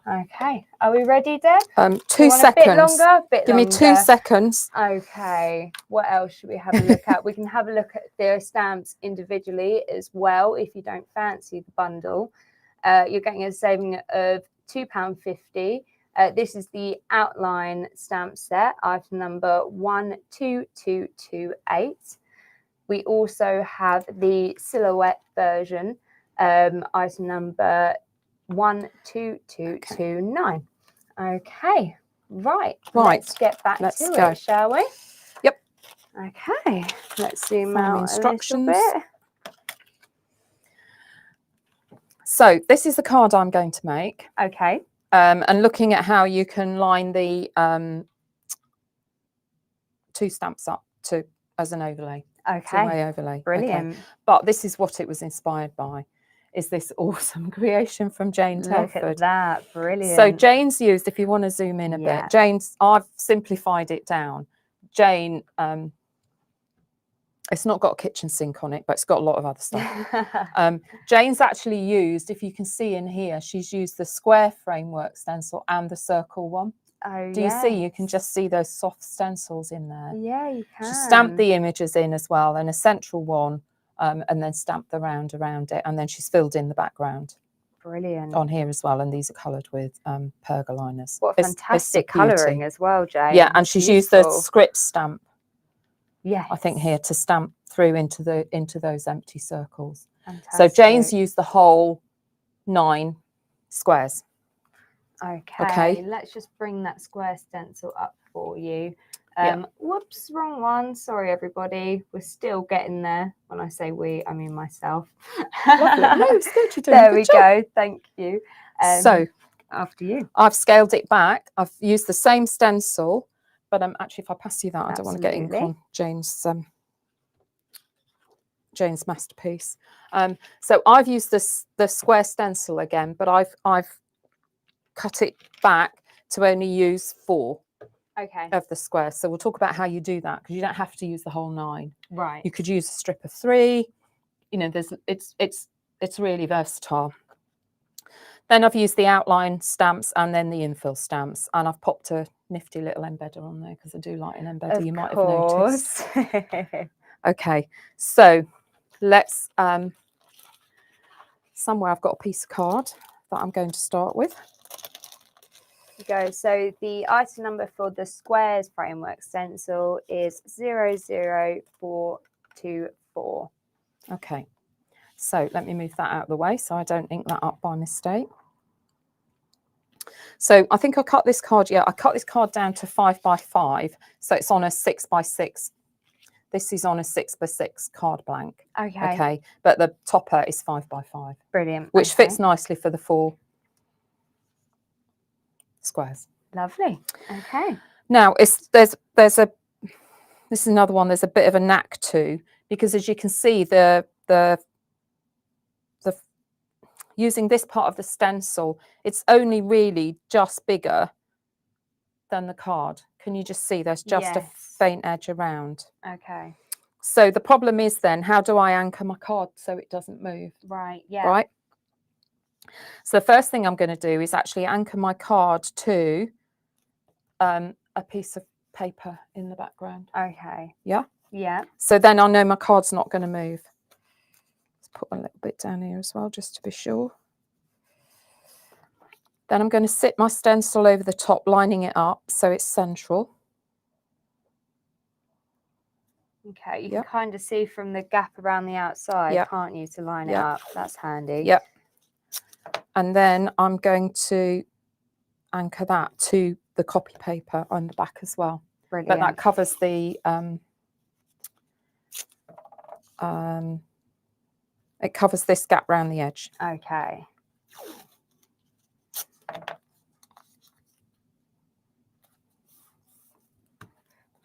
Okay, are we ready, Deb? 2 seconds. A bit longer? Give me 2 seconds. Okay, what else should we have a look at? We can have a look at the stamps individually as well if you don't fancy the bundle. You're getting a saving of £2.50. This is the outline stamp set, item number 12228. We also have the silhouette version, item number 12229. Okay, right. Let's get back to it, shall we? Yep. Okay, let's zoom out instructions. a little bit. So this is the card I'm going to make. Okay. And looking at how you can line the 2 stamps up as an overlay. Okay. Two-way overlay. Brilliant. Okay. But this is what it was inspired by. Is this awesome creation from Jane Telford. Look at that. Brilliant. So Jane's used, if you want to zoom in a bit, Jane's, I've simplified it down. Jane, it's not got a kitchen sink on it, but it's got a lot of other stuff. Jane's actually used, if you can see in here, she's used the square framework stencil and the circle one. Oh, Do you see? You can just see those soft stencils in there. Yeah, you can. She stamped the images in as well, and a central one, and then stamped the round around it, and then she's filled in the background. Brilliant. On here as well, and these are coloured with pergoliners. What fantastic colouring as well, Jane. Yeah, and she's used the script stamp. Yeah, I think here to stamp through into those empty circles. Fantastic. So Jane's used the whole 9 squares. Okay, let's just bring that square stencil up for you. Whoops, wrong one. Sorry, everybody. We're still getting there. When I say we, I mean myself. Lovely. No, it's good. You're doing there a good we job. go. Thank you. So after you. I've scaled it back. I've used the same stencil, but actually, if I pass you that, I don't want to get ink on Jane's masterpiece. So I've used the square stencil again, but I've cut it back to only use 4 of the squares. So we'll talk about how you do that, because you don't have to use the whole 9. Right. You could use a strip of 3. You know, it's really versatile. Then I've used the outline stamps and then the infill stamps, and I've popped a nifty little embedder on there because I do like an embedder. You might have noticed. Okay, so let's somewhere I've got a piece of card that I'm going to start with. Go. So the item number for the squares framework stencil is 00424. Okay, so let me move that out of the way so I don't ink that up by mistake. So I think I cut this card. Yeah, I cut this card down to 5 by 5, so it's on a 6 by 6. This is on a 6 by 6 card blank. Okay. Okay, but the topper is 5 by 5. Brilliant. Which fits nicely for the 4 squares. Lovely. Okay. Now this is another one. There's a bit of a knack to, because as you can see, the using this part of the stencil, it's only really just bigger than the card. Can you just see there's just a faint edge around? Okay. So the problem is then, how do I anchor my card so it doesn't move? Right. Yeah. Right. So the first thing I'm going to do is actually anchor my card to a piece of paper in the background. Okay. Yeah. Yeah. So then I know my card's not going to move. Let's put a little bit down here as well, just to be sure. Then I'm going to sit my stencil over the top, lining it up so it's central. Okay, you can kind of see from the gap around the outside, can't you, to line it up? That's handy. Yep. And then I'm going to anchor that to the copy paper on the back as well. Brilliant. But that covers the it covers this gap round the edge. Okay.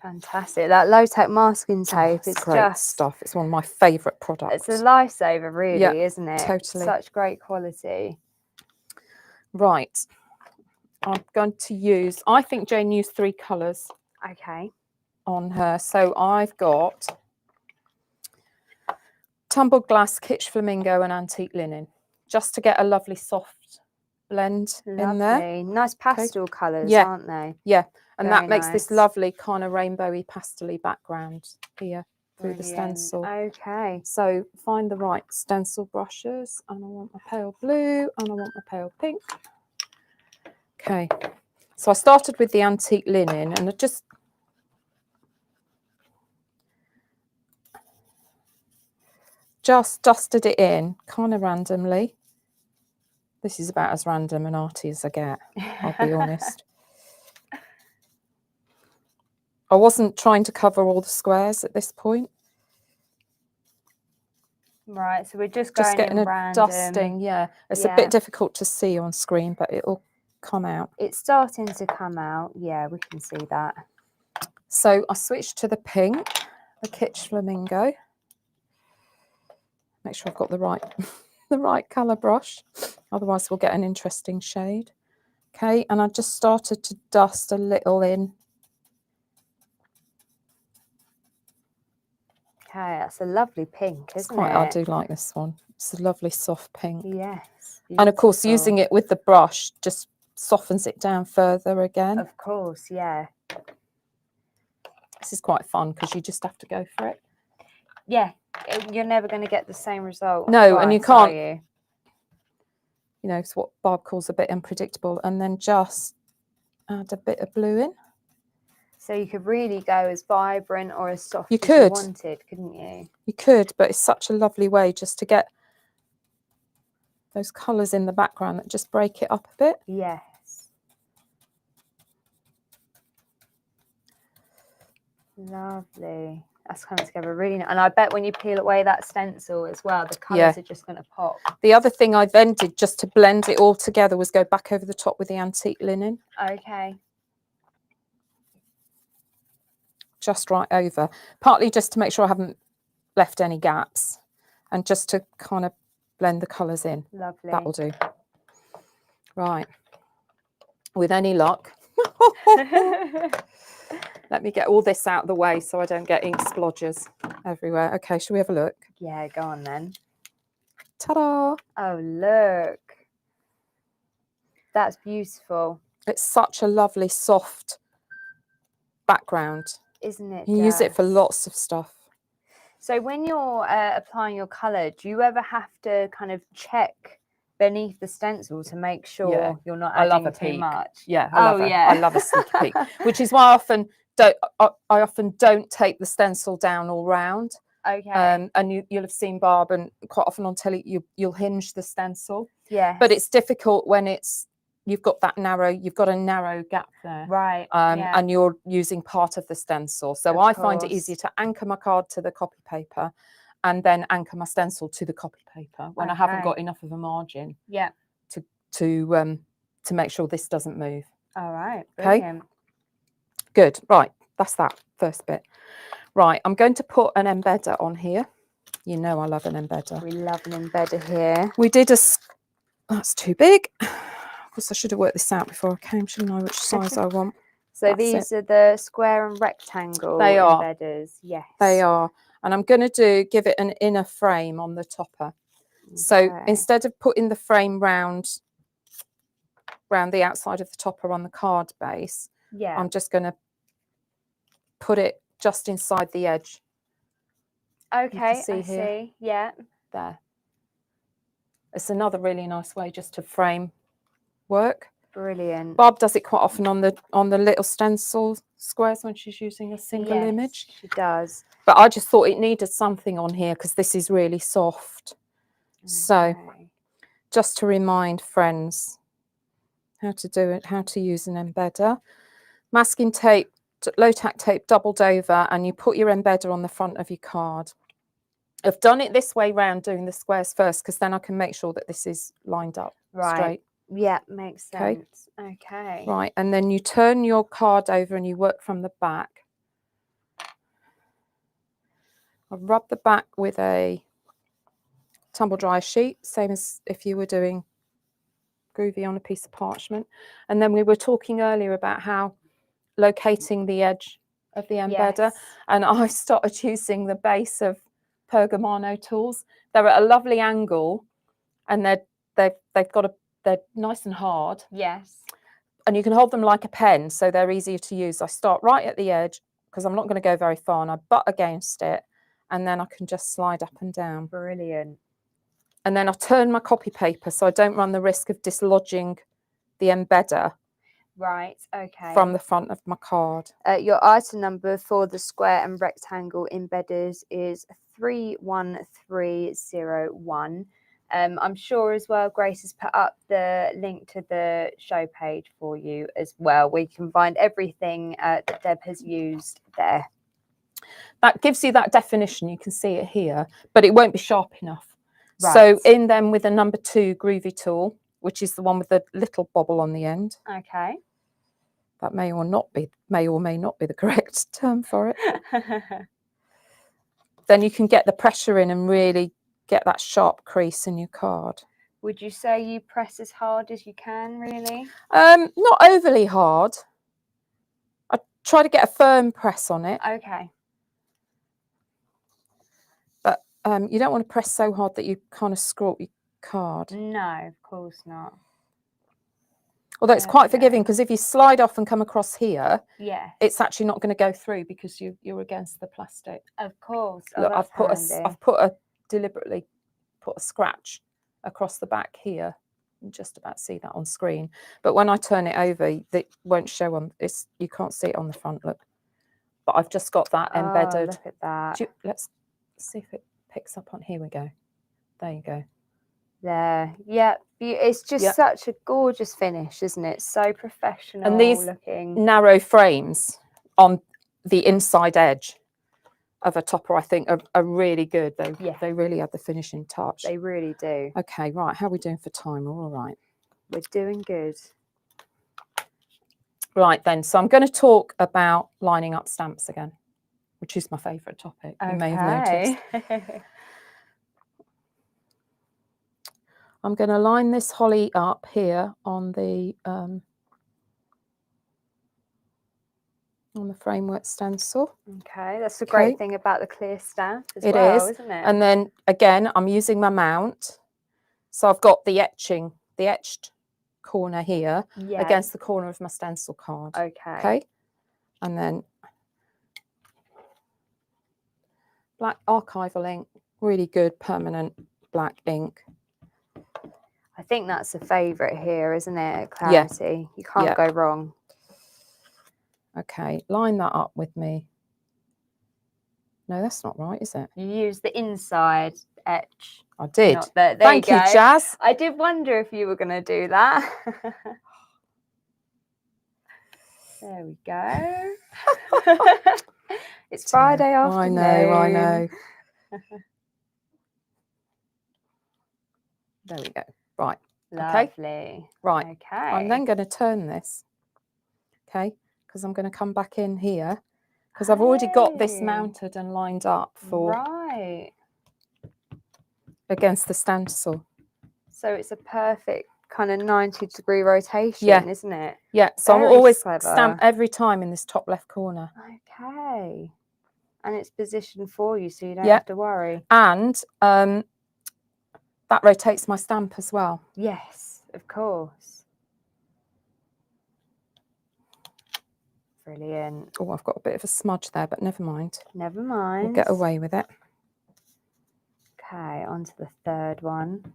Fantastic. That low-tech masking tape is great just stuff. It's one of my favourite products. It's a lifesaver, really, isn't it? Totally. Such great quality. Right. I'm going to use, I think Jane used 3 colours. Okay. On her. So I've got tumbled glass, kitsch flamingo and antique linen, just to get a lovely soft blend in there. Nice pastel colours, aren't they? Yeah, and Very that makes nice. this lovely kind of rainbowy pastel-y background here through the stencil. Okay. So find the right stencil brushes, and I want my pale blue and I want my pale pink. Okay, so I started with the antique linen and I just dusted it in kind of randomly. This is about as random and arty as I get, I'll be honest. I wasn't trying to cover all the squares at this point. Right, so we're just getting a random dusting. Yeah, it's a bit difficult to see on screen, but it'll come out. It's starting to come out. Yeah, we can see that. So I switched to the pink, the kitsch flamingo. Make sure I've got the right the right colour brush, otherwise we'll get an interesting shade. Okay, and I just started to dust a little in. Okay, that's a lovely pink, isn't it? I do like this one. It's a lovely soft pink. Yes. Beautiful. And of course, using it with the brush just softens it down further again. Of course, yeah. This is quite fun because you just have to go for it. Yeah, you're never going to get the same result. No, twice, and you can't. You know, it's what Barb calls a bit unpredictable. And then just add a bit of blue in. So you could really go as vibrant or as soft as you wanted, couldn't you? You could, but it's such a lovely way just to get those colours in the background that just break it up a bit. Yes. Lovely. That's coming together really nice. And I bet when you peel away that stencil as well, the colours are just going to pop. The other thing I then did just to blend it all together was go back over the top with the antique linen. Okay. Just right over. Partly just to make sure I haven't left any gaps and just to kind of blend the colours in. Lovely. That will do. Right. With any luck. Let me get all this out of the way so I don't get ink splodgers everywhere. Okay, shall we have a look? Yeah, go on then. Ta-da! Oh, look. That's beautiful. It's such a lovely, soft background. Isn't it? You can use it for lots of stuff. So when you're applying your colour, do you ever have to kind of check beneath the stencil to make sure you're not adding too much? Yeah, I love a sneaky peek, which is why I often don't take the stencil down all round. Okay. And you'll have seen Barb, and quite often on telly you'll hinge the stencil. Yeah. But it's difficult when you've got a narrow gap there. Right. And you're using part of the stencil. So I find it easier to anchor my card to the copy paper and then anchor my stencil to the copy paper when I haven't got enough of a margin. Yeah. To make sure this doesn't move. All right. Brilliant. Okay. Good. Right. That's that first bit. Right. I'm going to put an embedder on here. You know I love an embedder. We love an embedder here. We did that's too big. Of course, I should have worked this out before I came, shouldn't I? Which size I want. So these are the square and rectangle embedders. Yes. They are. And I'm going to give it an inner frame on the topper. Okay. So instead of putting the frame round the outside of the topper on the card base, I'm just going to put it just inside the edge. Okay, see I here. see. Yeah. There. It's another really nice way just to frame work. Brilliant. Barb does it quite often on the little stencil squares when she's using a single Yes, image. she does. But I just thought it needed something on here because this is really soft. So Okay. just to remind friends how to do it, how to use an embedder. Masking tape, low tack tape doubled over, and you put your embedder on the front of your card. I've done it this way round, doing the squares first, because then I can make sure that this is lined up straight. Yeah, makes Okay. sense. Okay. Right, and then you turn your card over and you work from the back. I've rubbed the back with a tumble dryer sheet, same as if you were doing groovy on a piece of parchment. And then we were talking earlier about how locating the edge of the embedder, Yes. and I started using the base of Pergamano tools. They're at a lovely angle, and they're nice and hard. Yes. And you can hold them like a pen, so they're easier to use. I start right at the edge because I'm not going to go very far, and I butt against it, and then I can just slide up and down. Brilliant. And then I turn my copy paper so I don't run the risk of dislodging the embedder Right. Okay. from the front of my card. Your item number for the square and rectangle embedders is 31301. I'm sure as well Grace has put up the link to the show page for you as well, where you can find everything that Deb has used there. That gives you that definition. You can see it here, but it won't be sharp enough. Right. So in them with a number 2 groovy tool, which is the one with the little bobble on the end. Okay. That may or may not be the correct term for it. Then you can get the pressure in and really get that sharp crease in your card. Would you say you press as hard as you can, really? Not overly hard. I try to get a firm press on it. Okay. But you don't want to press so hard that you kind of screw up your card. No, of course not. Although it's quite forgiving, because if you slide off and come across here, yes, it's actually not going to go through because you're against the plastic. Of course. Look, I've deliberately put a scratch across the back here. You can just about see that on screen. But when I turn it over, it won't show on this. You can't see it on the front. Look, but I've just got that embedded. Look at that. Let's see if it picks up on. Here we go. There you go. There. Yeah. It's just such a gorgeous finish, isn't it? So professional and these looking. narrow frames on the inside edge of a topper, I think, are really good. They really add the finishing touch. They really do. Okay, right. How are we doing for time? All right. We're doing good. Right then. So I'm going to talk about lining up stamps again, which is my favourite topic. You may have noticed. I'm going to line this holly up here on the framework stencil. Okay, that's the great thing about the clear stamp as well, isn't it? And then again, I'm using my mount. So I've got the etched corner here against the corner of my stencil card. Okay. And then black archival ink, really good permanent black ink. I think that's a favourite here, isn't it? Clarity. Yeah. You can't go wrong. Okay, line that up with me. No, that's not right, is it? You use the inside etch. I did. Thank you, Jazz. I did wonder if you were going to do that. There we go. It's Friday afternoon. I know. There we go. Right. Lovely. Okay. Right. Okay. I'm then going to turn this. Okay. Because I'm going to come back in here. Because I've already got this mounted and lined up for against the stencil. So it's a perfect kind of 90-degree rotation, isn't it? Yeah. So I'm always stamp every time in this top left corner. Okay. And it's positioned for you, so you don't have to worry. And that rotates my stamp as well. Yes, of course. Brilliant. Oh, I've got a bit of a smudge there, but never mind. Never We'll mind. get away with it. Okay, on to the third one.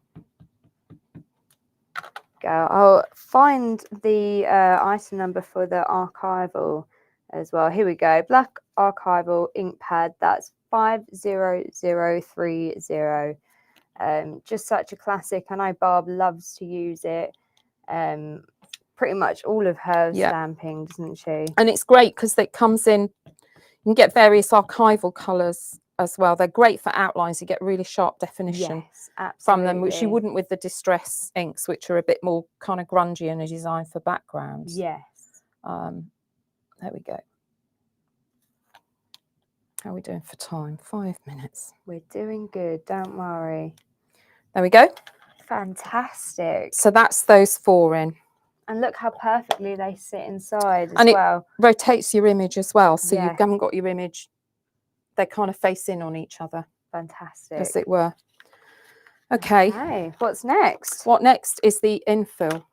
Go. I'll find the item number for the archival as well. Here we go. Black archival ink pad. That's 50030. Just such a classic. I know Barb loves to use it. Pretty much all of her Yeah. stamping, doesn't she? And it's great because it comes in, you can get various archival colours as well. They're great for outlines. You get really sharp definition Yes, absolutely. from them, which you wouldn't with the distress inks, which are a bit more kind of grungy and are designed for backgrounds. Yes. There we go. How are we doing for time? 5 minutes. We're doing good, don't worry. There we go. Fantastic. So that's those 4 in. And look how perfectly they sit inside as And well. it rotates your image as well. So you Yes. haven't got your image, they kind of face in on each other, Fantastic. as it were. Okay. Okay, what's next? What next is the infill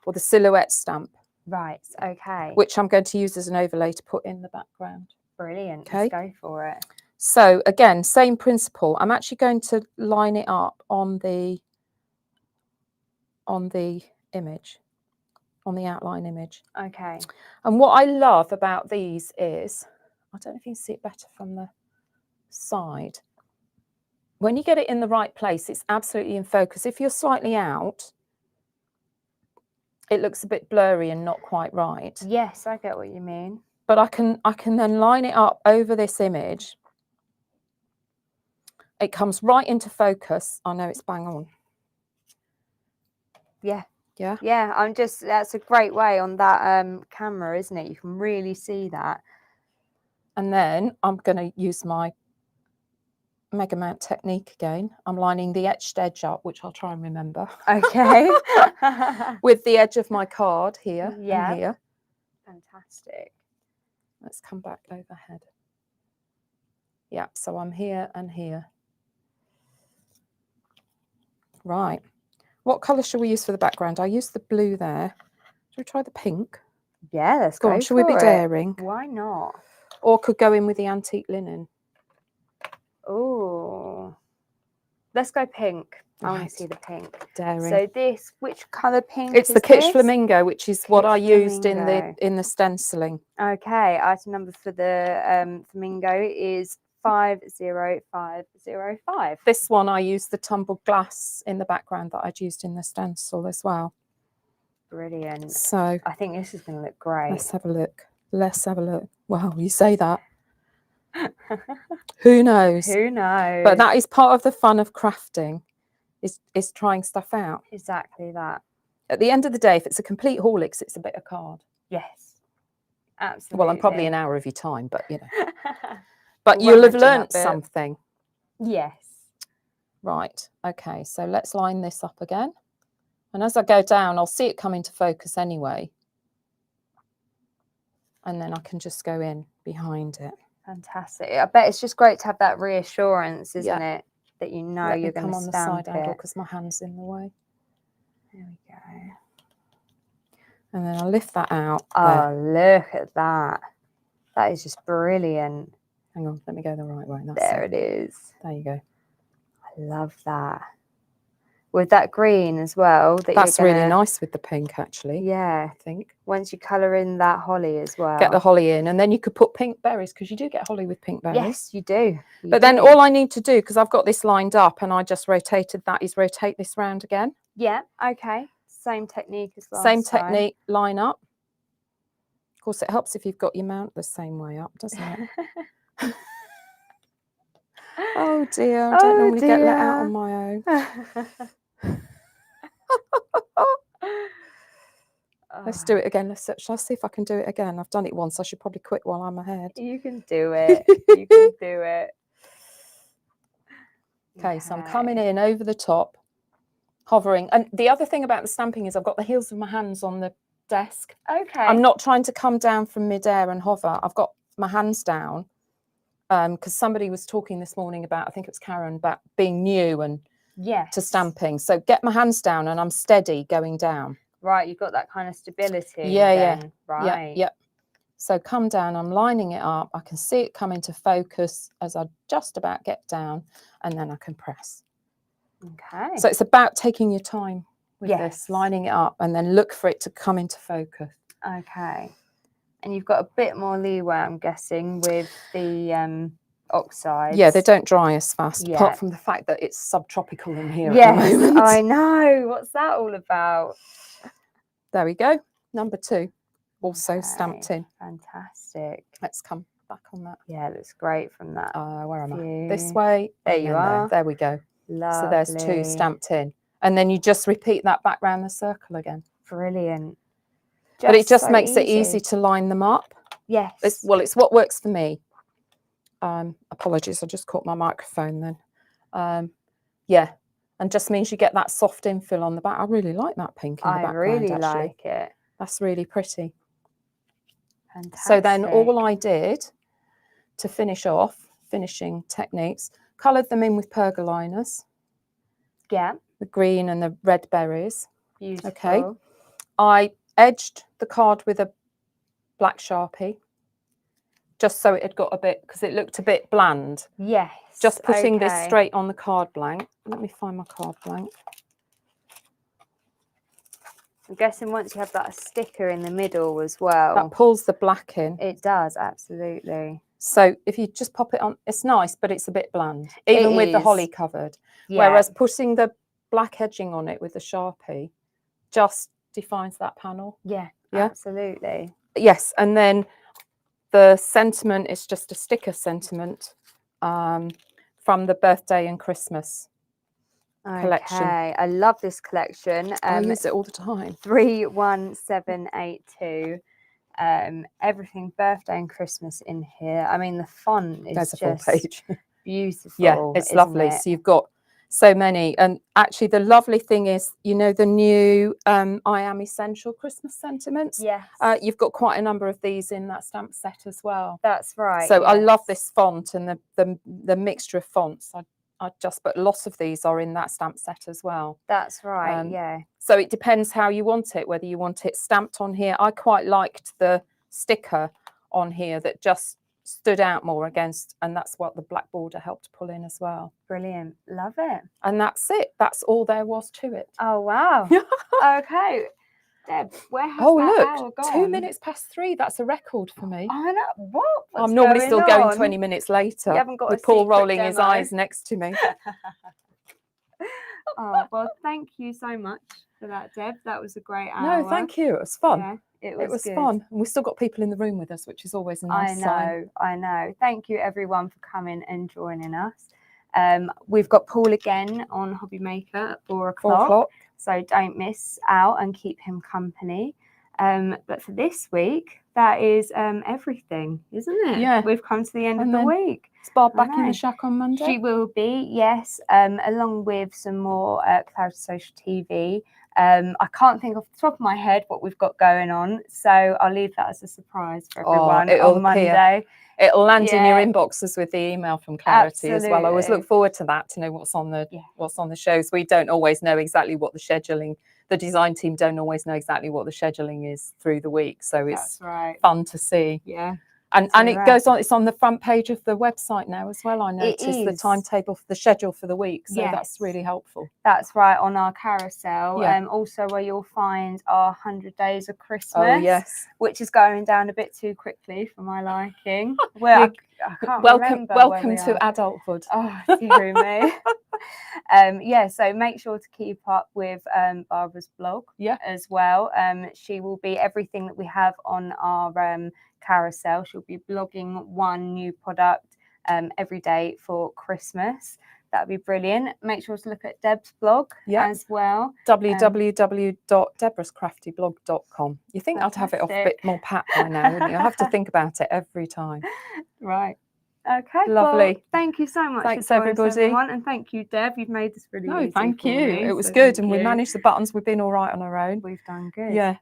or the silhouette stamp, Right, okay. which I'm going to use as an overlay to put in the background. Brilliant. Okay. Let's go for it. So again, same principle. I'm actually going to line it up on the image, on the outline image. Okay. And what I love about these is, I don't know if you can see it better from the side. When you get it in the right place, it's absolutely in focus. If you're slightly out, it looks a bit blurry and not quite right. Yes, I get what you mean. But I can then line it up over this image. It comes right into focus. I know it's bang on. Yeah. Yeah. Yeah, that's a great way on that camera, isn't it? You can really see that. And then I'm going to use my Mega Mount technique again. I'm lining the etched edge up, which I'll try and remember. Okay. With the edge of my card here Yeah. and here. Fantastic. Let's come back overhead. Yeah, so I'm here and here. Right. What colour shall we use for the background? I used the blue there. Shall we try the pink? Yeah, let's go Go on, shall we be for it. daring? Why not? Or could go in with the antique linen. Oh, let's go pink. I want Right. to see the pink. Daring. So this, which colour pink It's is the Kitsch this? Flamingo, which is what I Kitsch used Flamingo. in the stenciling. Okay, item number for the flamingo is 50505. This one I used the tumbled glass in the background that I'd used in the stencil as well. Brilliant. So I think this is going to look great. let's have a look. Let's have a look. Wow, you say that. Who knows? Who knows? But that is part of the fun of crafting, is trying stuff out. Exactly that. At the end of the day, if it's a complete haulix, it's a bit of card. Yes. Absolutely. Well, I'm probably an hour of your time, but you know. But Won't you'll have mention that learnt bit. something. Yes. Right. Okay, so let's line this up again. And as I go down, I'll see it come into focus anyway. And then I can just go in behind it. Fantastic. I bet it's just great to have that reassurance, isn't Yeah. it? That you know Let me you're going come to on the stamp side angle it. because my hand's in the way. There we go. And then I'll lift that out. Oh, look at that. That is just brilliant. Hang on, let me go the right way. That's There it is. There you go. I love that. With that green as well. That's really nice with the pink, actually. Yeah. I think. Once you colour in that holly as well. Get the holly in, and then you could put pink berries because you do get holly with pink berries. Yes, you do. But then all I need to do, because I've got this lined up and I just rotated that, is rotate this round again. Yeah, okay. Same technique as last Same time. technique, line up. Of course, it helps if you've got your mount the same way up, doesn't it? Oh dear, I don't normally get let out on my own. Let's do it again. Shall I see if I can do it again? I've done it once. I should probably quit while I'm ahead. You can do it. You can do it. Okay, so I'm coming in over the top, hovering. And the other thing about the stamping is I've got the heels of my hands on the desk. Okay. I'm not trying to come down from midair and hover. I've got my hands down because somebody was talking this morning about, I think it was Karen, about being new and to stamping. So get my hands down and I'm steady going down. Right, you've got that kind of stability. Yeah, then. yeah. Right. Yeah. So come down, I'm lining it up. I can see it come into focus as I just about get down, and then I can press. Okay. So it's about taking your time with Yes. this, lining it up, and then look for it to come into focus. Okay. And you've got a bit more leeway, I'm guessing, with the oxides. Yeah, they don't dry as fast, Yeah. apart from the fact that it's subtropical in here Yes, at the moment. I know. What's that all about? There we go. Number 2, also Okay, stamped in. Fantastic. Let's come back on that. Yeah, it looks great from that. Where am I? This view. way. There and you then are. There we go. Lovely. So there's 2 stamped in. And then you just repeat that back round the circle again. Brilliant. But it just so makes it easy to line them up. Yes. It's what works for me. Apologies, I just caught my microphone then. Yeah, and just means you get that soft infill on the back. I really like that pink in the background, I really actually. like it. That's really pretty. Fantastic. So then all I did to finish off, finishing techniques, coloured them in with pergoliners. Yeah. The green and the red berries. Beautiful. Okay. I edged the card with a black Sharpie, just so it had got a bit, because it looked a bit bland. Yes. Just putting this straight on the card blank. Let me find my card blank. I'm guessing once you have that sticker in the middle as well. That pulls the black in. It does, absolutely. So if you just pop it on, it's nice, but it's a bit bland, even with the holly covered. Yeah. Whereas putting the black edging on it with the Sharpie just defines that panel. Yeah, yeah, absolutely. Yes, and then the sentiment is just a sticker sentiment from the birthday and Christmas collection. Okay, I love this collection. I use it all the time. 31782. Everything birthday and Christmas in here. I mean, the font is There's a just full page. beautiful. Yeah, it's lovely. So you've got so many, and actually the lovely thing is, you know, the new I Am Essential Christmas sentiments. Yes. You've got quite a number of these in that stamp set as well. That's right. So yes. I love this font and the mixture of fonts. But lots of these are in that stamp set as well. That's right. Yeah. So it depends how you want it, whether you want it stamped on here. I quite liked the sticker on here that just stood out more against, and that's what the black border helped pull in as well. Brilliant. Love it. And that's it. That's all there was to it. Oh, wow. Okay. Deb, where has that hour gone? 2 minutes past 3. That's a record for me. I know. What? I'm normally still on? going 20 minutes later. You haven't got with a Paul secret rolling his demo. eyes next to me. Oh, well, thank you so much for that, Deb. That was a great hour. No, thank you. It was fun. Yeah, it was good. Fun. And we've still got people in the room with us, which is always a nice sign. I know. Thank you, everyone, for coming and joining us. We've got Paul again on Hobby Maker at 4 o'clock. 4 o'clock. So don't miss out and keep him company. But for this week, that is everything, isn't it? Yeah. We've come to the end of the week. Is Barb back in the shack on Monday? She will be, yes, along with some more Clarity Social TV. I can't think off the top of my head what we've got going on, so I'll leave that as a surprise for everyone on Monday. It'll land in your inboxes with the email from Clarity as well. I always look forward to that, to know what's on the shows. We don't always know exactly what the scheduling. The design team don't always know exactly what the scheduling is through the week, so it's fun to see. Yeah. And it goes on. It's on the front page of the website now as well. I noticed the timetable, the schedule for the week. So that's really helpful. That's right, on our carousel. Yeah. Also, where you'll find our 100 Days of Christmas. Oh yes. Which is going down a bit too quickly for my liking. Well, I can't remember. Welcome to adulthood. Oh, dear me. So make sure to keep up with Barbara's blog as well. She will be everything that we have on our carousel. She'll be blogging one new product every day for Christmas. That'd be brilliant. Make sure to look at Deb's blog as well. www.debrascraftyblog.com. You think I'd have it off a bit more pat by now, wouldn't you? I have to think about it every time. Right. Okay. Lovely. Well, thank you so much. Thanks, for joining us, everybody. everyone, and thank you, Deb. You've made this really easy. Thank for you. me, It was so good, and we you. managed the buttons. We've been all right on our own. We've done good. Yeah.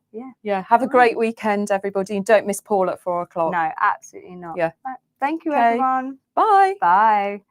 Have a great weekend, everybody, and don't miss Paul at 4 o'clock. No, absolutely not. Yeah. Right. Thank you, everyone. Bye. Bye.